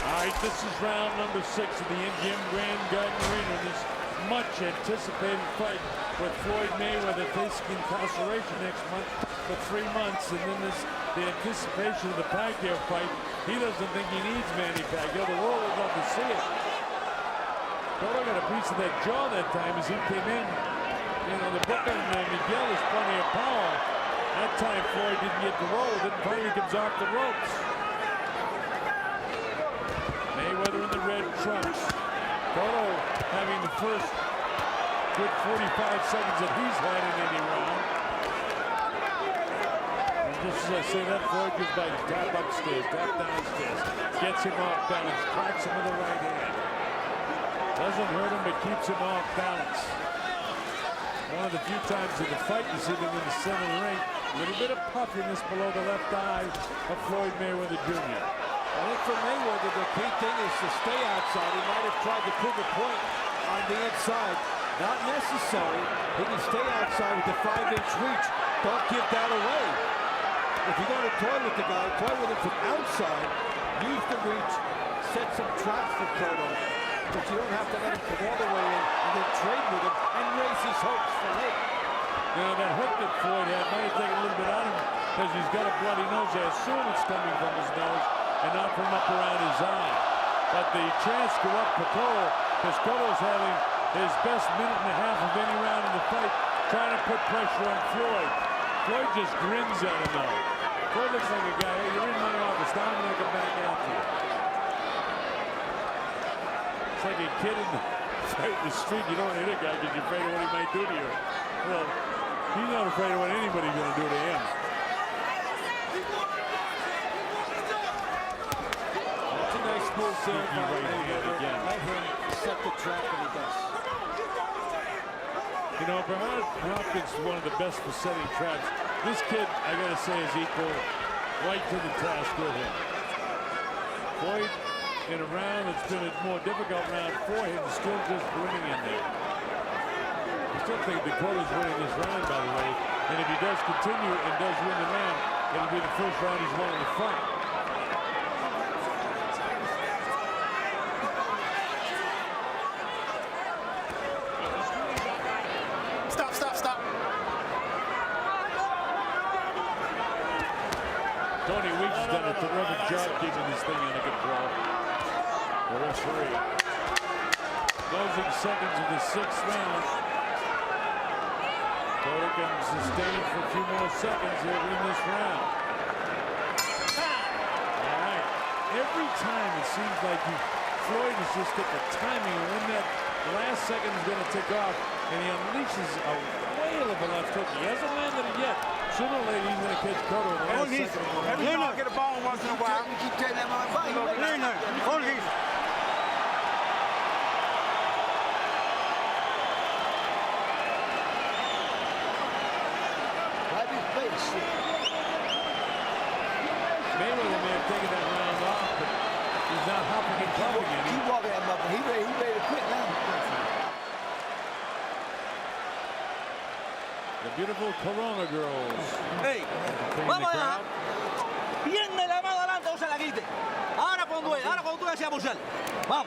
All right, this is round number 6 of the MGM Grand Garden Arena. This much anticipated fight with Floyd Mayweather facing incarceration next month for 3 months. And then the anticipation of the Pacquiao fight. He doesn't think he needs Manny Pacquiao. The world would love to see it. Cotto got a piece of that jaw that time as he came in. You know, the booker Miguel has plenty of power. That time Floyd didn't get the roll. Then finally comes off the ropes. Mayweather in the red trunks. Cotto having the first good 45 seconds that he's had in any round. And just as I say that, Floyd gives back a tap upstairs, tap downstairs. Gets him off balance, cracks him with the right hand. Doesn't hurt him, but keeps him off balance. One of the few times in the fight you see them in the center ring. A little bit of puffiness below the left eye of Floyd Mayweather Jr. I think for Mayweather, the key thing is to stay outside. He might have tried to prove a point on the inside. Not necessary. He can stay outside with the 5-inch reach. Don't give that away. If you're going to toy with the guy, toy with him from outside. Use the reach. Set some traps for Cotto. But you don't have to let him come all the way in and then trade with him and raise his hopes for late. You know, that hook that Floyd had might have taken a little bit out of him because he's got a bloody nose. I assume it's coming from his nose and not from up around his eye. But the chance go up for Cotto because Cotto's having his best minute and a half of any round in the fight, trying to put pressure on Floyd. Floyd just grins at him though. Floyd looks like a guy, hey, you're in my office, now I'm going to come back after you. It's like a kid in the fight in the street. You don't hit a guy because you're afraid of what he might do to you. Well, he's not afraid of what anybody's going to do to him. That's a nice move there by Mayweather. Let him set the trap and he does. You know, Bernard Hopkins is one of the best for setting traps. This kid, I got to say, is equal right to the task with him. Floyd in a round that's been a more difficult round for him, still just winning in there. I still think Dakota's winning this round, by the way. And if he does continue and does win the round, it'll be the first round he's won in the front. Stop. Tony Weeks has done a terrific job keeping this thing under control. The referee. Closing seconds of the 6th round. Cota can sustain for a few more seconds. He'll win this round. All right. Every time it seems like Floyd has just get the timing and when that last second is going to tick off, and he unleashes a whale of a left hook. He hasn't landed it yet. Sooner or later, he's going to catch Cota in the last second. Every time I get a ball once in a while. You keep taking that motherfucker. Mayweather may have taken that round off, but he's not hopping and pumping it. Keep walking that motherfucker. He ready to quit now. The beautiful Corona girls. Hey, vamos allá. Viene la mano adelante, no se la quite. Ahora cuando tú decías Bushel. Vamos.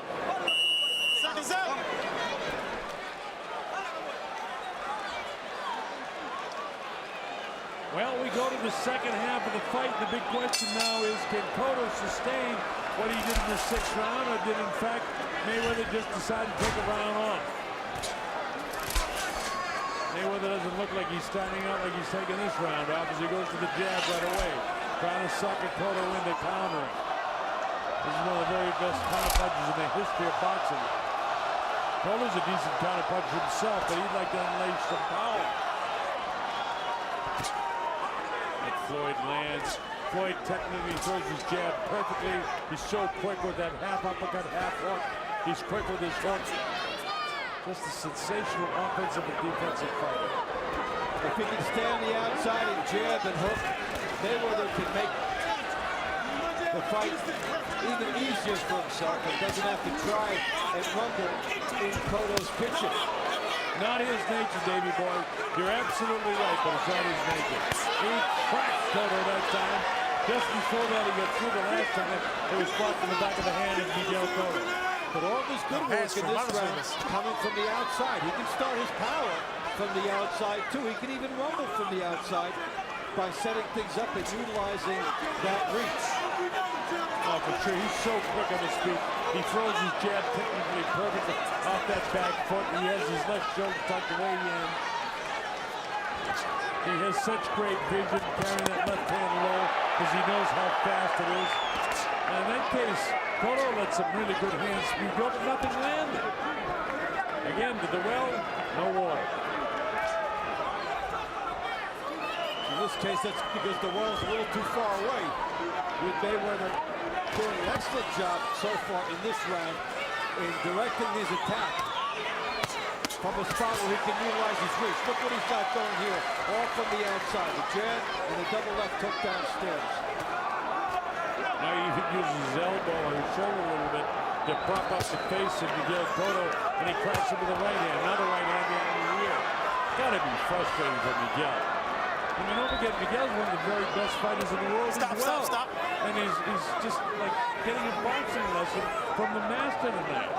Well, we go to the second half of the fight. The big question now is, can Cota sustain what he did in the 6th round, or did, in fact, Mayweather just decide to take a round off? Mayweather doesn't look like he's starting out like he's taking this round off as he goes to the jab right away, trying to sucker Cota into countering. This is one of the very best counterpunchers in the history of boxing. Cota's a decent counterpuncher himself, but he'd like to unleash some power. Floyd lands. Floyd technically throws his jab perfectly. He's so quick with that half uppercut, half hook. He's quick with his hook. Just a sensational offensive and defensive fighter. If he can stay on the outside and jab and hook, Mayweather can make the fight even easier for himself and doesn't have to try and rumble in Cota's pitching. Not his nature, Davey boy. You're absolutely right, but it's not his nature. He cracked Cota that time. Just before that, he got through the last time. It was blocked in the back of the hand of Miguel Cota. But all this good work in this round coming from the outside. He can start his power from the outside, too. He can even rumble from the outside by setting things up and utilizing that reach. Oh, for sure. He's so quick on his feet. He throws his jab technically perfectly off that back foot. He has his left shoulder tucked away in. He has such great vision carrying that left hand low because he knows how fast it is. And in that case, Cota let some really good hand speed go, but nothing landed. Again, to the well, no water. In this case, that's because the well's a little too far away. With Mayweather doing an excellent job so far in this round in directing his attack from a spot where he can utilize his reach. Look what he's got going here, all from the outside. The jab and the double left hook downstairs. Now he uses his elbow or his shoulder a little bit to prop up the face of Miguel Cota, and he cracks him with the right hand. Another right hand behind the ear. Gotta be frustrating for Miguel. I mean, don't forget, Miguel's one of the very best fighters in the world as well. Stop. And he's just like getting a boxing lesson from the master tonight.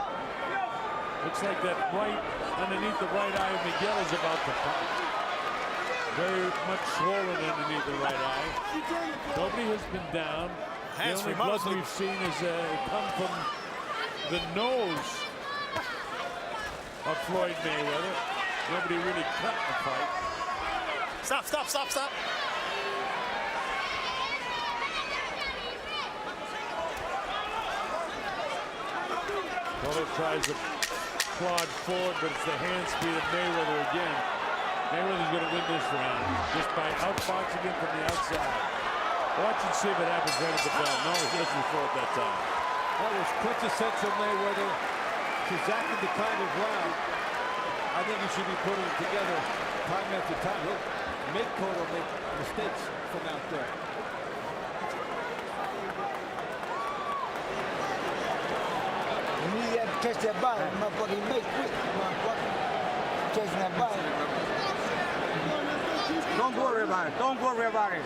Looks like that right underneath the right eye of Miguel is about to pop. Very much swollen underneath the right eye. Nobody has been down. The only blood we've seen is come from the nose of Floyd Mayweather. Nobody really cut the fight. Stop. Cota tries to plod forward, but it's the hand speed of Mayweather again. Mayweather's going to win this round just by outboxing him from the outside. Watch and see if it happens right at the bell. No, he doesn't throw it that time. That was quintessential Mayweather. It's exactly the kind of round I think he should be putting together time after time. He'll make Cota make mistakes from out there. catch that body, motherfucker. He make quick, motherfucker. Catching that body. Don't worry about it. Don't worry about it.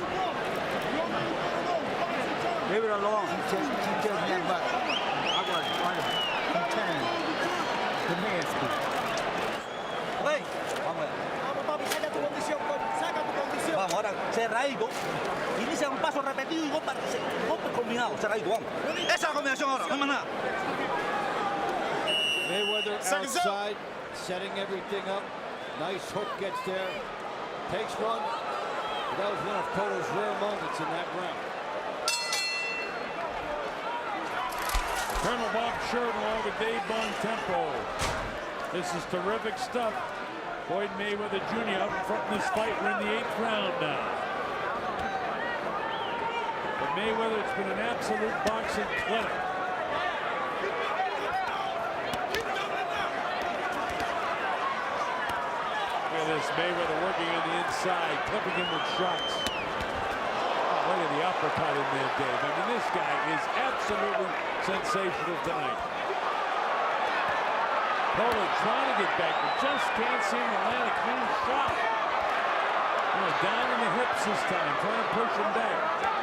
Leave it alone. Keep catching that body. I got it. Keep turning. The man speak. Hey, vamos. Vamos, papi, saca tu condición, saca tu condición. Vamos, ahora cerradito. Inicia un paso repetido y golpe combinado. Cerradito, vamos. Esa es la combinación ahora, no más nada. Mayweather outside, setting everything up. Nice hook gets there. Takes one. That was one of Cotto's rare moments in that round. Colonel Bob Sheridan along with Dave Bontempo. This is terrific stuff. Floyd Mayweather Jr. up in front in this fight. We're in the 8th round now. For Mayweather, it's been an absolute boxing clinic. Look at this, Mayweather working on the inside, clipping him with shots. Oh, look at the uppercut in there, Dave. I mean, this guy is absolutely sensational tonight. Cotto trying to get back, but just can't seem to land a clean shot. Down in the hips this time, trying to push him back.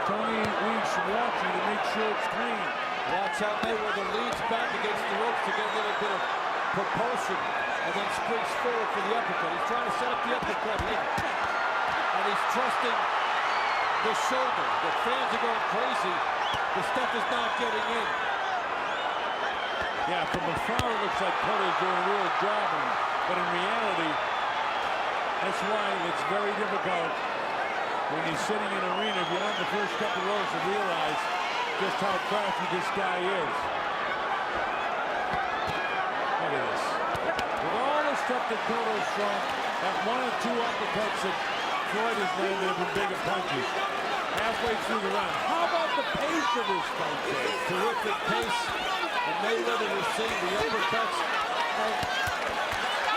Tony Weeks watching to make sure it's clean. Watch out, Mayweather leads back against the ropes to get a little bit of propulsion and then springs forward for the uppercut. He's trying to set up the uppercut here. And he's trusting the shoulder. The fans are going crazy. The stuff is not getting in. Yeah, from afar it looks like Cotto's doing a real job on him. But in reality, that's why it's very difficult when you're sitting in an arena, if you're on the first couple rows, to realize just how crafty this guy is. Look at this. With all the stuff that Cotto's thrown, that 1 or 2 uppercuts that Floyd has landed have been bigger punches. Halfway through the round. How about the pace of this fight, Dave? Terrific pace. And Mayweather was seeing the uppercuts. And,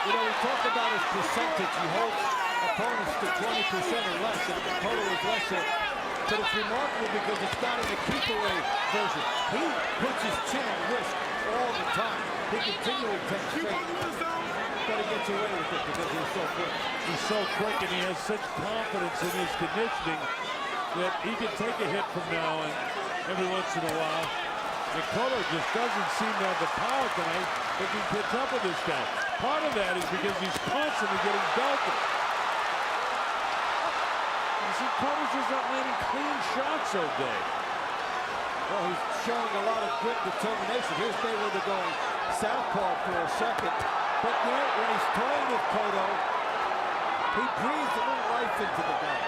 we talked about his percentage. He holds opponents to 20% or less, and Cotto is less than. But it's remarkable because it's not in the keep-away version. He puts his chin at risk all the time. He continually takes straight. But he gets away with it because he's so quick. He's so quick, and he has such confidence in his conditioning that he can take a hit from now and every once in a while. And Cotto just doesn't seem to have the power tonight that can catch up with this guy. Part of that is because he's constantly getting belted. You see, Cotto's just not landing clean shots all day. Well, he's showing a lot of grit and determination. Here's Mayweather going southpaw for a second. But when he's toying with Cotto, he breathes a little life into the guy.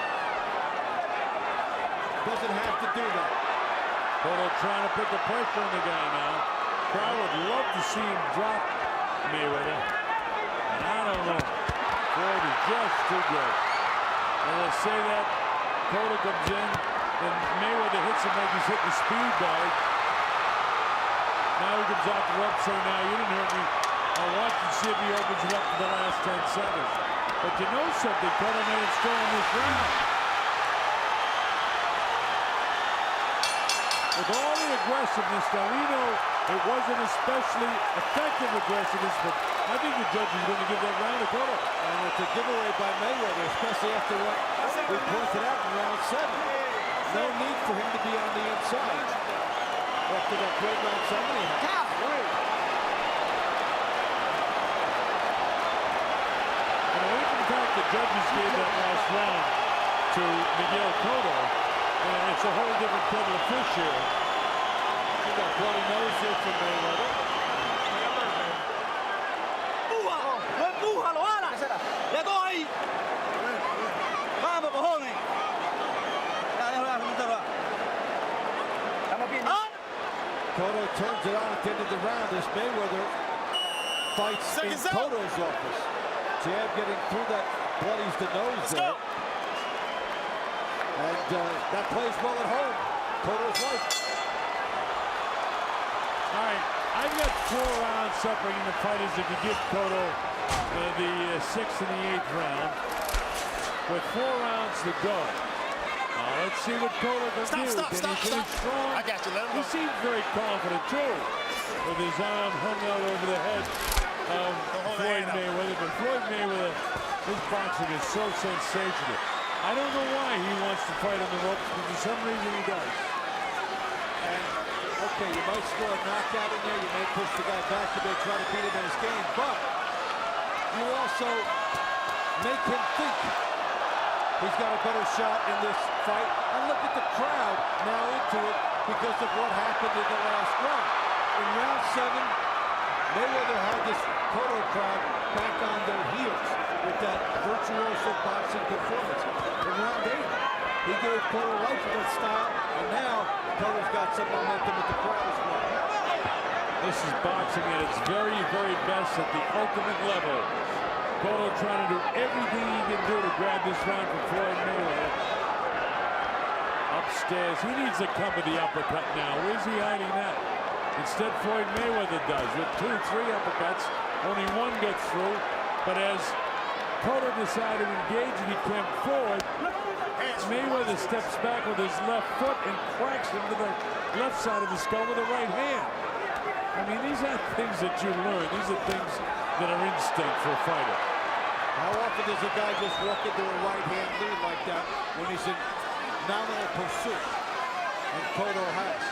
Doesn't have to do that. Cotto trying to put the pressure on the guy now. Crowd would love to see him drop Mayweather. And I don't know. Floyd is just too good. And they say that Cotto comes in, and Mayweather hits him like he's hitting a speed bag. Now he comes off the rope saying, "Now you didn't hurt me. I'll watch and see if he opens it up for the last 10 seconds. But you know something, Cotto made it strong in this round. With all the aggressiveness, now we know it wasn't especially effective aggressiveness, but I think the judge is going to give that round to Cotto. And it's a giveaway by Mayweather, especially after what we pointed out in round 7. No need for him to be on the inside. After that great round 7 he had. And away from the fact the judges gave that last round to Miguel Cotto, and it's a whole different kettle of fish here. You got bloody nose here from Mayweather. ¡No empújalo, ala! ¡Ya todo ahí! ¡Vamos, cojones! Ya, déjalo. Estamos bien. Cotto turns it on at the end of the round as Mayweather fights in Cotto's office. Jab getting through that bloodies the nose there. And that plays well at home. Cotto's life. All right, I've got 4 rounds separating the fighters if you give Cotto the 6th and the 8th round. With 4 rounds to go. Let's see what Cotto can do. Can he finish strong? I got you, let him go. He seems very confident, too. with his arm hung out over the head of Floyd Mayweather. But Floyd Mayweather, his boxing is so sensational. I don't know why he wants to fight on the ropes, but for some reason he does. And, okay, you might score a knockout in there. You may push the guy back to try to beat him in his game. But you also make him think he's got a better shot in this fight. And look at the crowd now into it because of what happened in the last round. In round 7, Mayweather had this Cotto crowd back on their heels with that virtuoso boxing performance. In round 8, he gave Cotto life with that style, and now Cotto's got some momentum with the crowd as well. This is boxing at its very, very best at the ultimate level. Cotto trying to do everything he can do to grab this round from Floyd Mayweather. Upstairs, he needs to cover the uppercut now. Where's he hiding that? Instead, Floyd Mayweather does with 2, 3 uppercuts. Only one gets through. But as Cotto decided to engage and he came forward, Mayweather steps back with his left foot and cracks him to the left side of the skull with the right hand. I mean, these aren't things that you learn. These are things that are instinct for a fighter. How often does a guy just walk into a right-hand lead like that when he's in nominal pursuit? And Cotto has.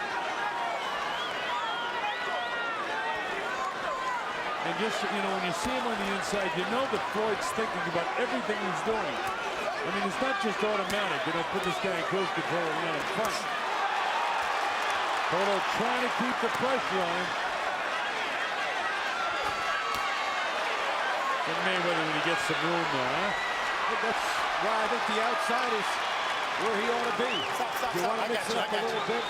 And just, you know, when you see him on the inside, you know that Floyd's thinking about everything he's doing. I mean, it's not just automatic. You know, put this guy in close control and let him fight. Cotto trying to keep the pressure on him. And Mayweather when he gets some room there, huh? That's why I think the outside is where he ought to be. You want to mix it up a little bit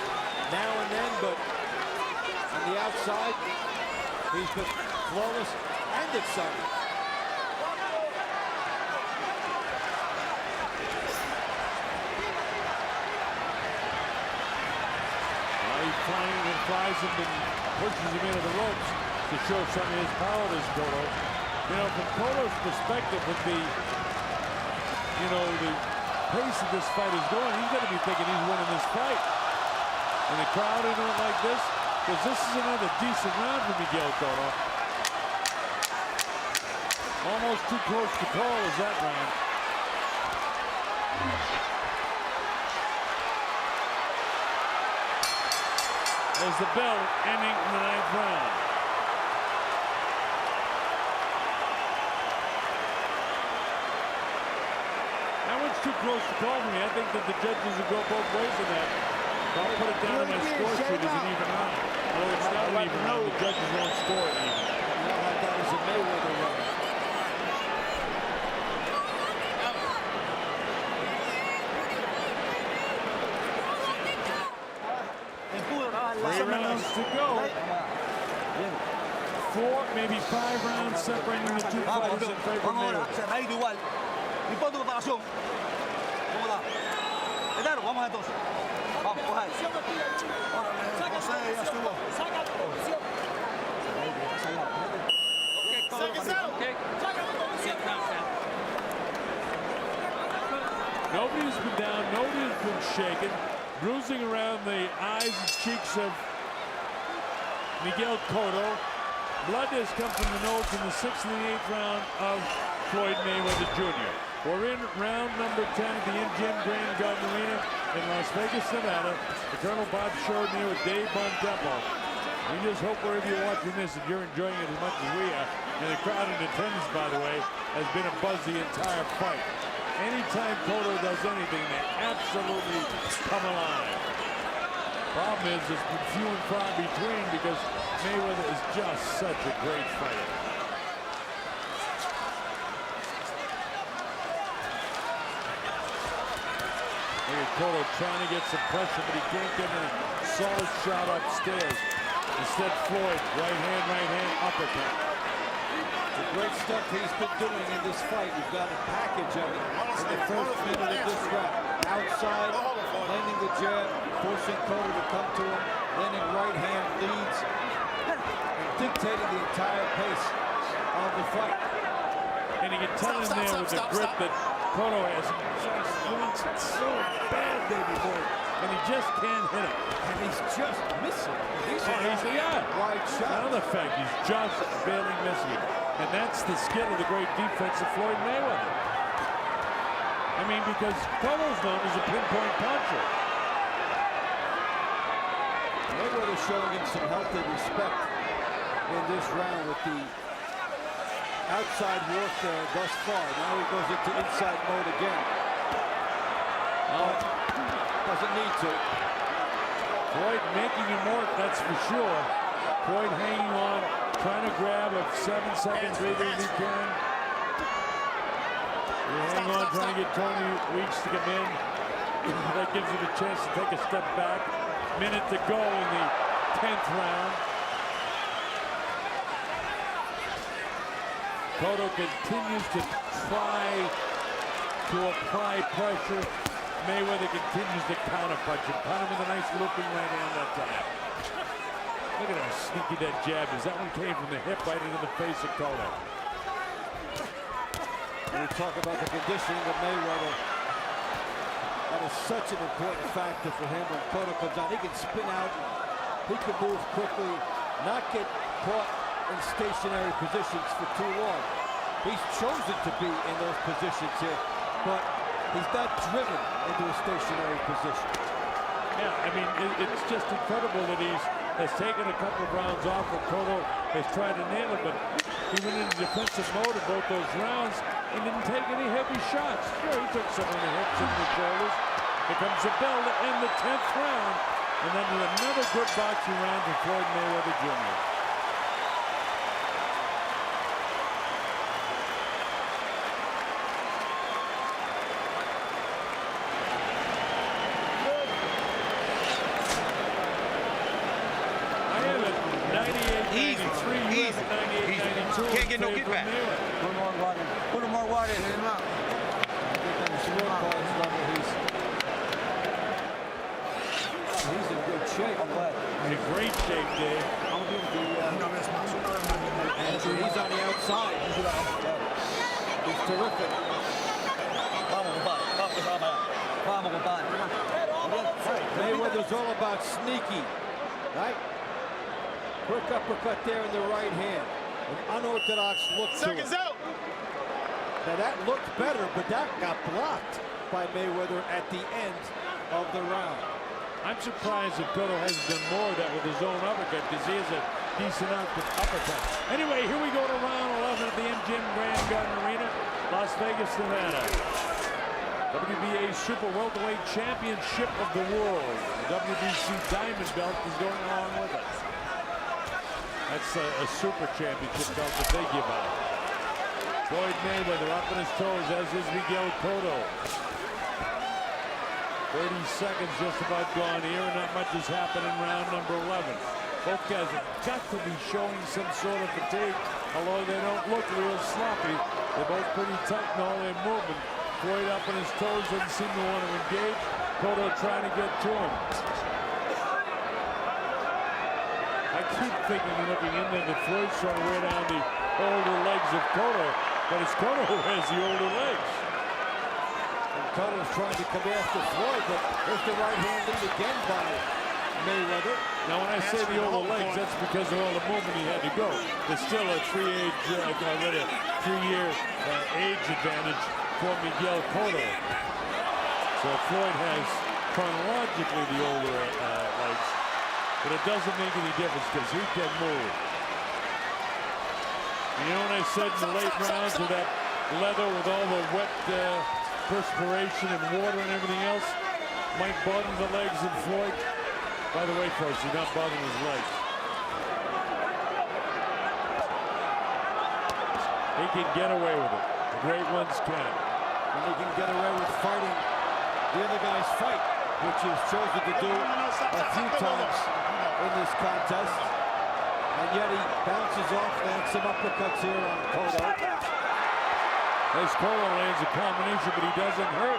now and then, but on the outside, he's been flawless and exciting. He flies him and pushes him into the ropes to show some of his power to Cotto. You know, from Cotto's perspective, with the, you know, the pace of this fight is going, he's going to be thinking he's winning this fight. And the crowd in it like this, because this is another decent round for Miguel Cotto. Almost too close to call is that round. There's the bell ending in the 9th round. That one's too close to call for me. I think that the judges will go both ways in that. I'll put it down on my score sheet as an even round. No, it's not an even round. The judges won't score it even. Now I thought it was a Mayweather round. Three rounds to go. 4, maybe 5 rounds separating the two fighters in favor of Mayweather. Cerradito igual. Y pon tu preparación. ¿Cómo da? Claro, vamos entonces. Vamos, coja ahí. Órale, José, ya estuvo. Nobody's been down, nobody's been shaken. Bruising around the eyes and cheeks of Miguel Cotto. Blood has come from the nose in the 6th and the 8th round of Floyd Mayweather Jr. We're in round number 10 at the MGM Grand Garden Arena in Las Vegas, Nevada. The Colonel Bob showed me with Dave Bontempo. We just hope wherever you're watching this that you're enjoying it as much as we are. And the crowd in attendance, by the way, has been a buzz the entire fight. Anytime Cotto does anything, they absolutely come alive. Problem is, there's been few and far between because Mayweather is just such a great fighter. Look at Cotto trying to get some pressure, but he can't get a solid shot upstairs. Instead, Floyd, right hand, uppercut. The great stuff he's been doing in this fight. You've got a package of it in the first minute of this round. Outside, landing the jab, forcing Cotto to come to him, landing right hand leads, and dictating the entire pace of the fight. And you can tell in there with the grip that Cotto has. He just wants it so bad, baby boy. And he just can't hit it. And he's just missing. He's Wide shot. Another fact, he's just barely missing it. And that's the skill of the great defense of Floyd Mayweather. I mean, because Cotto's known as a pinpoint puncher. Mayweather showing him some healthy respect in this round with the outside work there thus far. Now he goes into inside mode again. Doesn't need to. Floyd making him work, that's for sure. Floyd hanging on, trying to grab a 7-second breather if he can. You hang on, trying to get Tony Weeks to come in. That gives him a chance to take a step back. Minute to go in the 10th round. Cotto continues to try to apply pressure. Mayweather continues to counterpunch him. Caught him with a nice looping right hand that time. Look at how sneaky that jab is. That one came from the hip right into the face of Cotto. When we talk about the conditioning of Mayweather, that is such an important factor for him when Cotto comes out. He can spin out, he can move quickly, not get caught in stationary positions for too long. He's chosen to be in those positions here, but he's not driven into a stationary position. Yeah, I mean, it's just incredible that has taken a couple of rounds off, and Cotto has tried to nail it, but he went into defensive mode in both those rounds and didn't take any heavy shots. Sure, he took some in the hips and the shoulders. Here comes the bell to end the 10th round, and then another good boxing round for Floyd Mayweather Jr. Can't get no get back. Put more water. Put more water in him out. He's in good shape. In great shape, Dave. And he's on the outside. He's terrific. Mayweather's all about sneaky, right? Quick uppercut there in the right hand. An unorthodox look to it. Now that looked better, but that got blocked by Mayweather at the end of the round. I'm surprised if Cotto hasn't done more of that with his own uppercut, because he has a decent uppercut. Anyway, here we go to round 11 at the MGM Grand Garden Arena, Las Vegas, Nevada. WBA Super Welterweight Championship of the World. The WBC Diamond Belt is going along with it. That's a super championship belt that they give out. Floyd Mayweather up on his toes, as is Miguel Cotto. 30 seconds just about gone here, and not much has happened in round number 11. Both guys have got to be showing some sort of fatigue, although they don't look real sloppy. They're both pretty tight in all their movement. Floyd up on his toes, doesn't seem to want to engage. Cotto trying to get to him. I keep thinking and looking in there that Floyd's trying to wear down the older legs of Cotto, but it's Cotto who has the older legs. And Cotto's trying to come after Floyd, but there's the right hand lead again by Mayweather. Now, when I say the older legs, that's because of all the movement he had to go. There's still a three-year age advantage for Miguel Cotto. So Floyd has chronologically the older legs. But it doesn't make any difference because he can move. You know what I said in the late rounds with that leather with all the wet perspiration and water and everything else might bother the legs of Floyd? By the way, folks, he's not bothering his legs. He can get away with it. The great ones can. And he can get away with fighting the other guy's fight, which he's chosen to do a few times in this contest, and yet he bounces off, lands some uppercuts here on Cotto. As Cotto lands a combination, but he doesn't hurt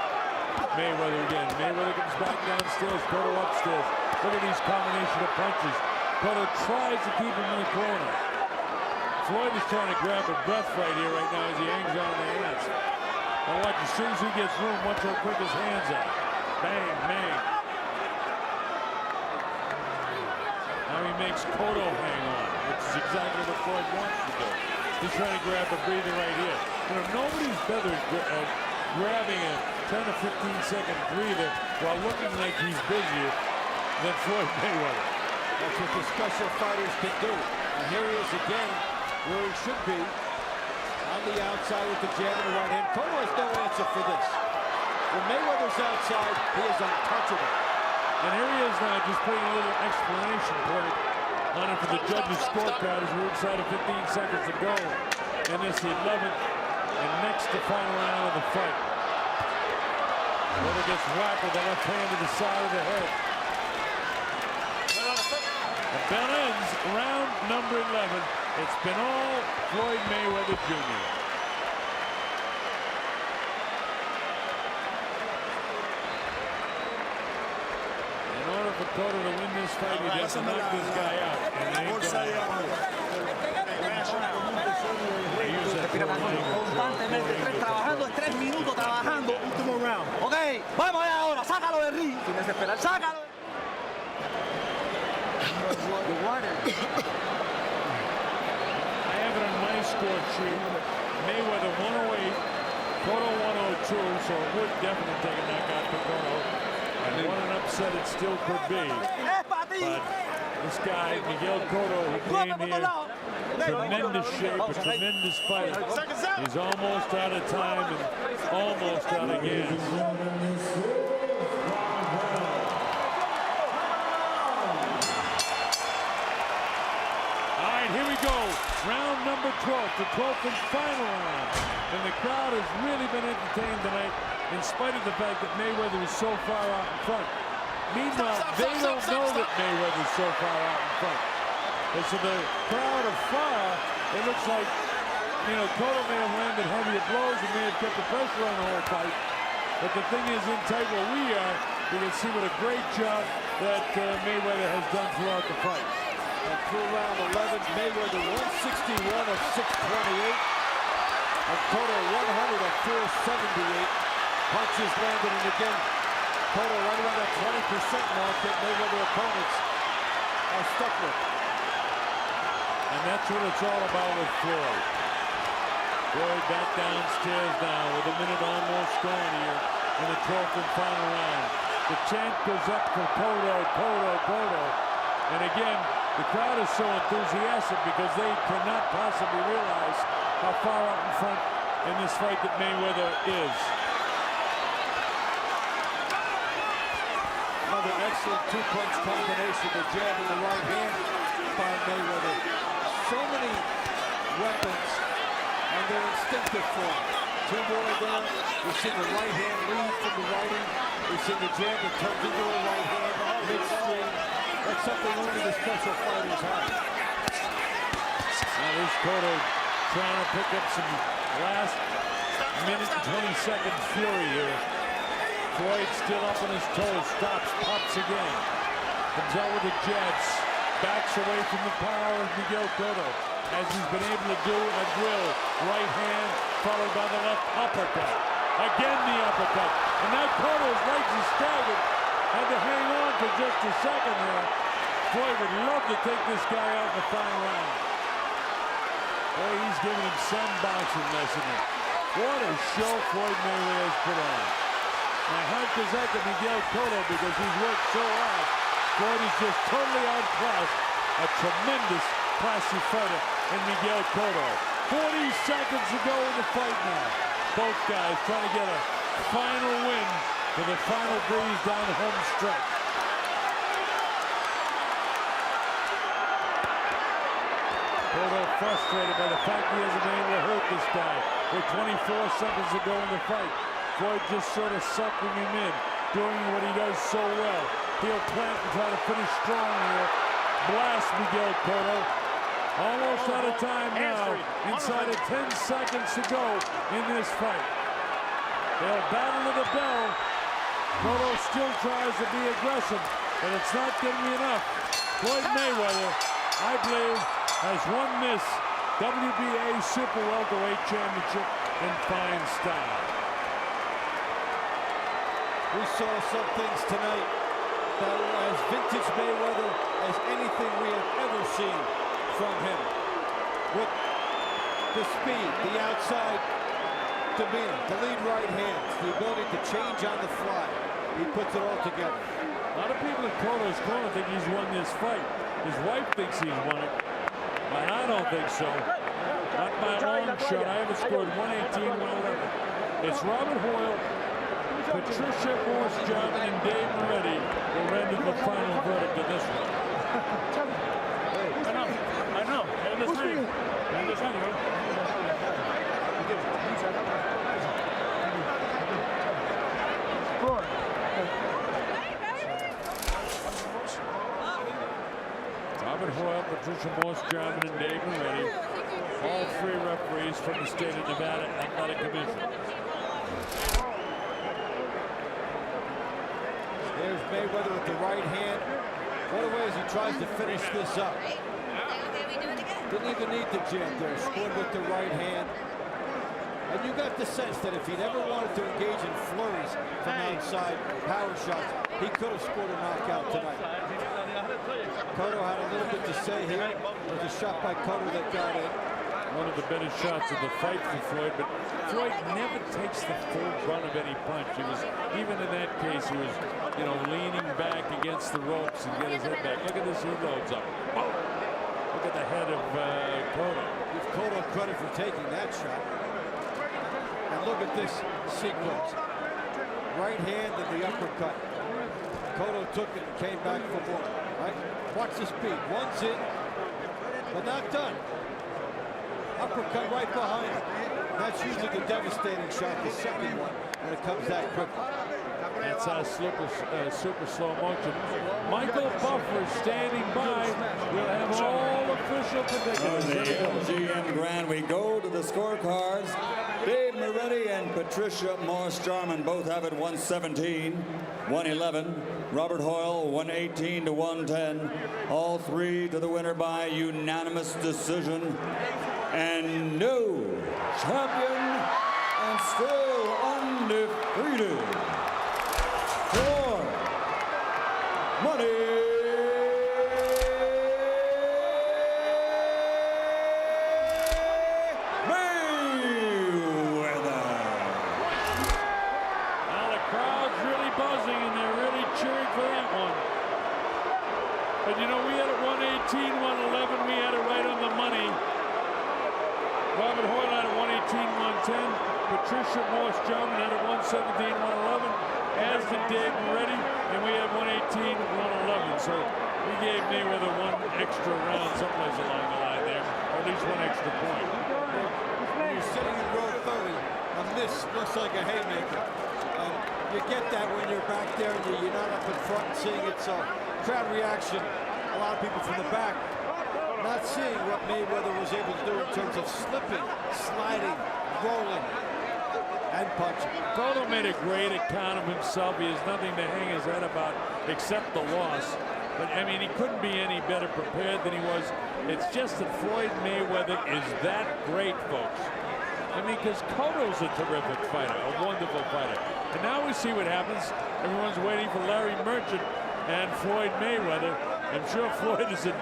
Mayweather again. Mayweather comes back downstairs, Cotto upstairs. Look at these combination of punches. Cotto tries to keep him in the corner. Floyd is trying to grab a breath right here right now as he hangs on the hands. Now watch, as soon as he gets room, watch how quick his hands are. Bang, bang. I mean, makes Cotto hang on, which is exactly what Floyd wants to do. He's trying to grab a breather right here. You know, nobody's better at grabbing a 10 to 15-second breather while looking like he's busier than Floyd Mayweather. That's what the special fighters can do. And here he is again, where he should be, on the outside with the jab and the right hand. Cotto has no answer for this. When Mayweather's outside, he is untouchable. And here he is now, just putting a little explanation point on it for the judges' scorecard as we're inside of 15 seconds to go in this 11th and next to final round of the fight. Cotto gets whacked with the left hand to the side of the head. The bell ends round number 11. It's been all Floyd Mayweather Jr. In order for Cotto to win this fight, he has to knock this guy out. And they ain't Constantemente, trabajando, 3 minutos trabajando. Último round. Ok, vamos allá ahora, sácalo de ring. Sin desesperar, sácalo. The water. I have it on my score sheet. Mayweather 108, Cotto 102, so it would definitely take a knockout for Cotto. And what an upset it still could be. But this guy, Miguel Cotto, who came here, tremendous shape, a tremendous fight. He's almost out of time and almost out of gas. Here we go, round number 12, the 12th and final round. And the crowd has really been entertained tonight in spite of the fact that Mayweather is so far out in front. Meanwhile, they don't know that Mayweather is so far out in front. And so the crowd afar, it looks like, you know, Cotto may have landed heavier blows and may have kept the pressure on the whole fight. But the thing is, in tight where we are, you can see what a great job that Mayweather has done throughout the fight. And through round 11, Mayweather 161 of 628. And Cotto 100 of 478. Punches landed, and again, Cotto right around that 20% mark that Mayweather opponents are stuck with. And that's what it's all about with Floyd. Floyd back downstairs now with a minute almost gone here in the 12th and final round. The chant goes up for Cotto, Cotto, Cotto. And again, the crowd is so enthusiastic because they cannot possibly realize how far out in front in this fight that Mayweather is. Another excellent two-punch combination, the jab and the right hand by Mayweather. So many weapons, and they're instinctive for him. Two more there. We've seen the right hand lead from the righty. We've seen the jab that turns into a right hand midstream. That's something only the special fighters have. Now here's Cotto trying to pick up some last minute and 20 seconds fury here. Floyd still up on his toes, stops, pops again. Comes out with the jabs, backs away from the power of Miguel Cotto, as he's been able to do at will. Right hand followed by the left uppercut. Again the uppercut. And now Cotto's legs are staggered. Had to hang on for just a second there. Floyd would love to take this guy out in the final round. Boy, he's giving him some boxing lesson. What a show Floyd Mayweather has put on. My heart goes out to Miguel Cotto because he's worked so hard. Floyd is just totally outclassed. A tremendous, classy fighter in Miguel Cotto. 40 seconds to go in the fight now. Both guys trying to get a final win for the final breeze down the home stretch. Cotto frustrated by the fact he hasn't been able to hurt this guy. With 24 seconds to go in the fight. Floyd just sort of sucking him in, doing what he does so well. He'll plant and try to finish strong here. Blast Miguel Cotto. Almost out of time now. Inside of 10 seconds to go in this fight. They'll battle to the bell. Cotto still tries to be aggressive, but it's not going to be enough. Floyd Mayweather, I believe, has won this WBA Super Welterweight Championship in fine style. We saw some things tonight that were as vintage Mayweather as anything we have from him. With the speed, the outside demeanor, the lead right hands, the ability to change on the fly. He puts it all together. A lot of people in Cotto's corner think he's won this fight. His wife thinks he's won it. But I don't think so. Not by a long shot. I haven't scored 118, 111. It's Robert Hoyle, Patricia Morse-Jarman, and Dave Moretti will render the final verdict of this one. I know. And this ring. And this ring. Robert Hoyle, Patricia Morse-Jarman, and Dave Moretti, all three referees from the state of Nevada Athletic Commission. There's Mayweather with the right hand. What a way as he tries to finish this up. Didn't even need the jab there. Scored with the right hand. And you got the sense that if he never wanted to engage in flurries from outside, power shots, he could have scored a knockout tonight. Cotto had a little bit to say here. There's a shot by Cotto that got in. One of the better shots of the fight for Floyd, but Floyd never takes the full brunt of any punch. He was, even in that case, he was, leaning back against the ropes and get his head back. Look at this, he loads up. Oh! Look at the head of Cotto. Give Cotto credit for taking that shot. And look at this sequence. Right hand and the uppercut. Cotto took it and came back for more. Right? Watch the speed. One's in, but not done. Uppercut right behind it. That's usually the devastating shot, the second one, when it comes that quickly. That's super slow motion. Michael Buffer standing by. We'll have all official predictions. On the MGM Grand, we go to the scorecards. Dave Moretti and Patricia Morse-Jarman both have it 117, 111. Robert Hoyle 118 to 110. All three to the winner by unanimous decision. And no champion and still undefeated. For money. But we had it 118, 111. We had it right on the money. Robert Hoyle had it 118, 110. Patricia Morse-Jarman had it 117, 111. As did Dave Moretti, and we had 118, 111. So we gave Mayweather one extra round someplace along the line there, or at least one extra point. When you're sitting in row 30, a miss looks like a haymaker. You get that when you're back there and you're not up in front and seeing it. So crowd reaction, a lot of people from the back not seeing what Mayweather was able to do in terms of slipping, sliding, rolling, and punching. Cotto made a great account of himself. He has nothing to hang his head about except the loss. But, I mean, he couldn't be any better prepared than he was. It's just that Floyd Mayweather is that great, folks. I mean, because Cotto's a terrific fighter, a wonderful fighter. And now we see what happens. Everyone's waiting for Larry Merchant and Floyd Mayweather. I'm sure Floyd is in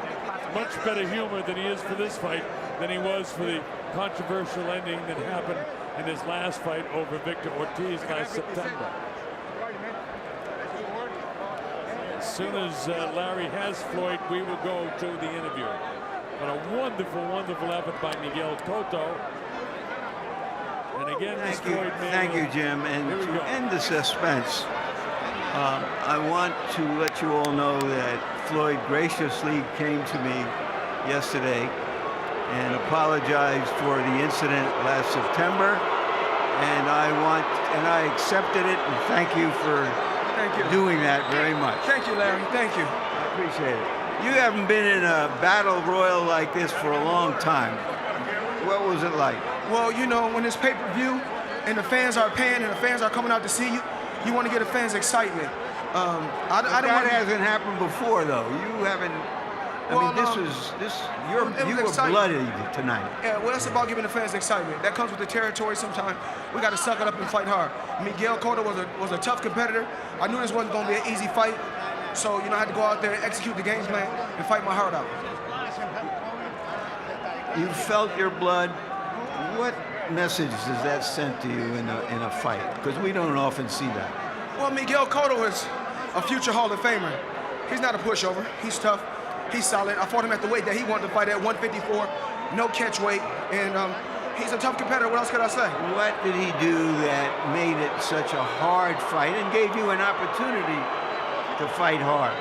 much better humor than he is for this fight than he was for the controversial ending that happened in his last fight over Victor Ortiz last September. As soon as Larry has Floyd, we will go to the interview. But a wonderful, wonderful effort by Miguel Cotto. And again, Thank you, Jim. And to end the suspense, I want to let you all know that Floyd graciously came to me yesterday and apologized for the incident last September. And I accepted it, and thank you for doing that very much. Thank you, Larry. Thank you. I appreciate it. You haven't been in a battle royal like this for a long time. What was it like? Well, when it's pay-per-view and the fans are paying and the fans are coming out to see you, you want to get the fans excitement. That hasn't happened before, though. You haven't. You were bloody tonight. Yeah, well, it's about giving the fans excitement. That comes with the territory sometimes. We got to suck it up and fight hard. Miguel Cotto was a tough competitor. I knew this wasn't going to be an easy fight. So, I had to go out there and execute the game plan and fight my heart out. You felt your blood. What message does that send to you in a fight? Because we don't often see that. Well, Miguel Cotto is a future Hall of Famer. He's not a pushover. He's tough. He's solid. I fought him at the weight that he wanted to fight at, 154, no catch weight, and he's a tough competitor. What else could I say? What did he do that made it such a hard fight and gave you an opportunity to fight hard?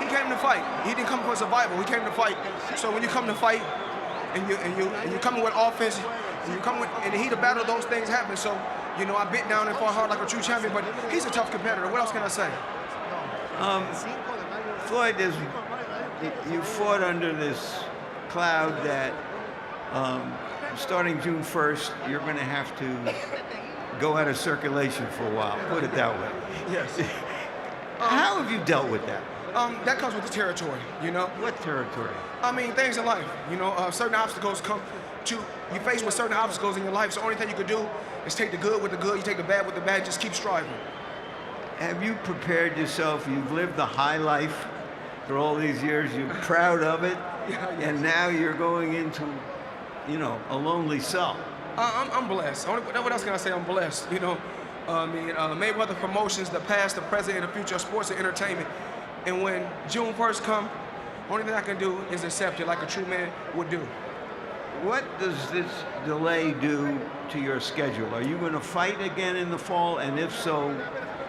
He came to fight. He didn't come for survival. He came to fight. So when you come to fight and you come with offense, and you come with in the heat of battle, those things happen. So you know, I bit down and fought hard like a true champion. But he's a tough competitor. What else can I say? Floyd, you fought under this cloud that starting June 1st, you're going to have to go out of circulation for a while. Put it that way. Yes. How have you dealt with that? That comes with the territory, you know. What territory? I mean, things in life. You know, certain obstacles come to you face with certain obstacles in your life. So the only thing you can do is take the good with the good. You take the bad with the bad. Just keep striving. Have you prepared yourself? You've lived the high life for all these years. You're proud of it, and now you're going into, you know, a lonely cell. I'm blessed. What else can I say? I'm blessed. You know, Mayweather Promotions, the past, the present, and the future of sports and entertainment. And when June 1st comes, only thing I can do is accept it like a true man would do. What does this delay do to your schedule? Are you going to fight again in the fall? And if so,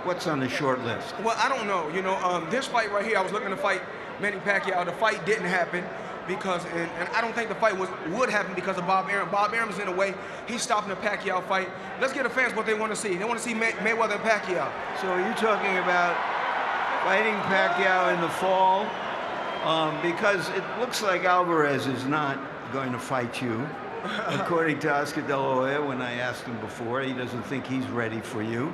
what's on the short list? Well, I don't know. You know, this fight right here, I was looking to fight Manny Pacquiao. The fight didn't happen because, and I don't think the fight would happen because of Bob Arum. Bob Arum's in the way. He's stopping the Pacquiao fight. Let's get the fans what they want to see. They want to see Mayweather and Pacquiao. So are you talking about fighting Pacquiao in the fall? Because it looks like Alvarez is not going to fight you. According to Oscar De La Hoya, when I asked him before, he doesn't think he's ready for you.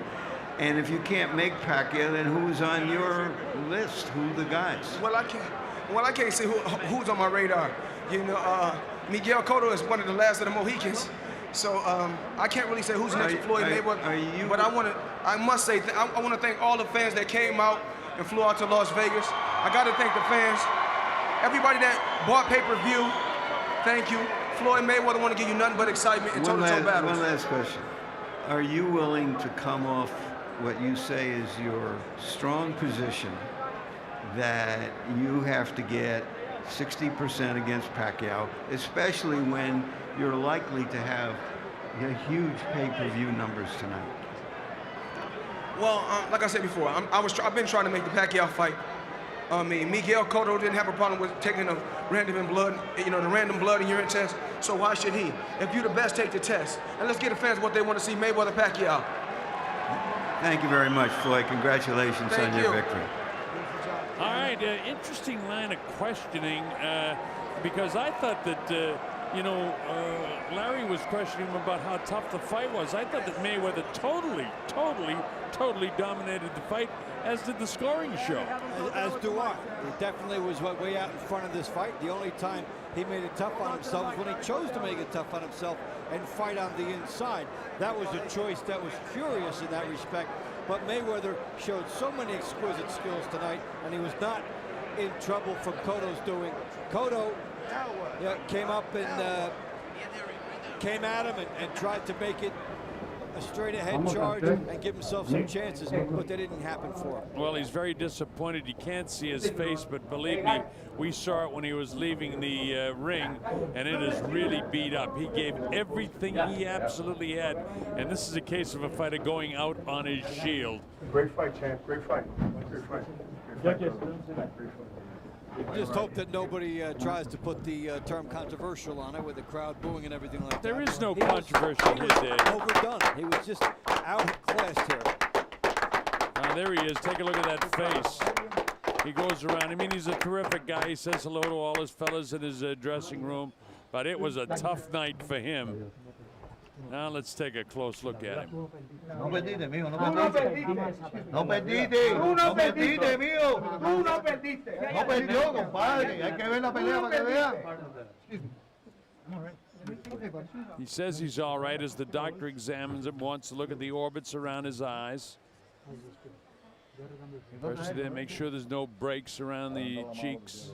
And if you can't make Pacquiao, then who's on your list? Who are the guys? Well, I can't say who's on my radar. You know, Miguel Cotto is one of the last of the Mohicans. So I can't really say who's next to Floyd Mayweather. But I must say, I want to thank all the fans that came out and flew out to Las Vegas. I got to thank the fans. Everybody that bought pay-per-view, thank you. Floyd Mayweather want to give you nothing but excitement and toe-to-toe battles. One last question. Are you willing to come off what you say is your strong position that you have to get 60% against Pacquiao, especially when you're likely to have huge pay-per-view numbers tonight? Well, like I said before, I've been trying to make the Pacquiao fight. Miguel Cotto didn't have a problem with taking the random blood and urine test. So why should he? If you're the best, take the test. And let's get the fans what they want to see, Mayweather Pacquiao. Thank you very much, Floyd. Congratulations on your victory. All right, interesting line of questioning because I thought that, Larry was questioning him about how tough the fight was. I thought that Mayweather totally dominated the fight, as did the scoring show. As do I. He definitely was way out in front of this fight. The only time he made it tough on himself was when he chose to make it tough on himself and fight on the inside. That was a choice that was curious in that respect. But Mayweather showed so many exquisite skills tonight, and he was not in trouble from Cotto's doing. Cotto came up and came at him and tried to make it a straight-ahead charge and give himself some chances, but they didn't happen for him. Well, he's very disappointed. You can't see his face, but believe me, we saw it when he was leaving the ring, and it is really beat up. He gave everything he absolutely had, and this is a case of a fighter going out on his shield. Great fight, champ. Great fight. Great fight. Just hope that nobody tries to put the term controversial on it with the crowd booing and everything like that. There is no controversy here, Dave. Overdone. He was just outclassed here. There he is. Take a look at that face. He goes around. I mean, he's a terrific guy. He says hello to all his fellas in his dressing room, but it was a tough night for him. Now let's take a close look at him. No perdiste, mijo, no perdiste. No perdiste. No perdiste, mijo. Tú no perdiste. No perdió, compadre. Hay que ver la pelea para que vean. He says he's all right as the doctor examines him, wants to look at the orbits around his eyes. Pressure there, make sure there's no breaks around the cheeks.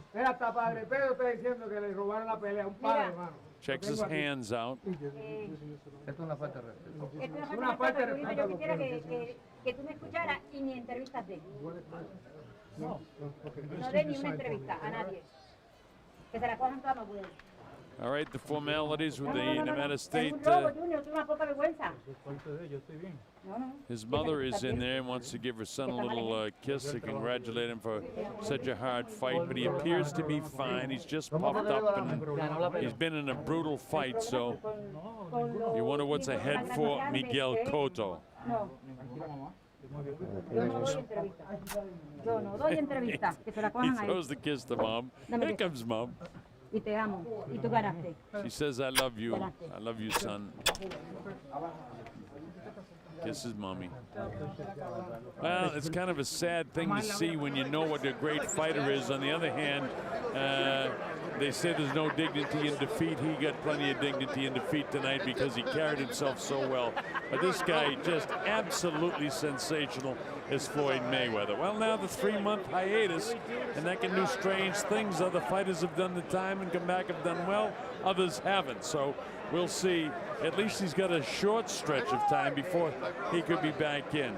Checks his hands out. Esto es una falta de respeto. Es una falta de respeto. Yo quisiera que tú me escucharas y ni entrevistas de. No de ni una entrevista a nadie. Que se la cojan todas más buenas. All right, the formalities with the Nevada State. His mother is in there and wants to give her son a little kiss to congratulate him for such a hard fight, but he appears to be fine. He's just puffed up and he's been in a brutal fight, so you wonder what's ahead for Miguel Cotto. He throws the kiss to Mom. Here comes Mom. Y te amo. Y tú ganaste. She says, I love you. I love you, son. Kisses Mommy. Well, it's kind of a sad thing to see when you know what a great fighter is. On the other hand, they say there's no dignity in defeat. He got plenty of dignity in defeat tonight because he carried himself so well. But this guy just absolutely sensational is Floyd Mayweather. Well, now the 3-month hiatus, and that can do strange things. Other fighters have done the time and come back, have done well. Others haven't. So we'll see. At least he's got a short stretch of time before he could be back in.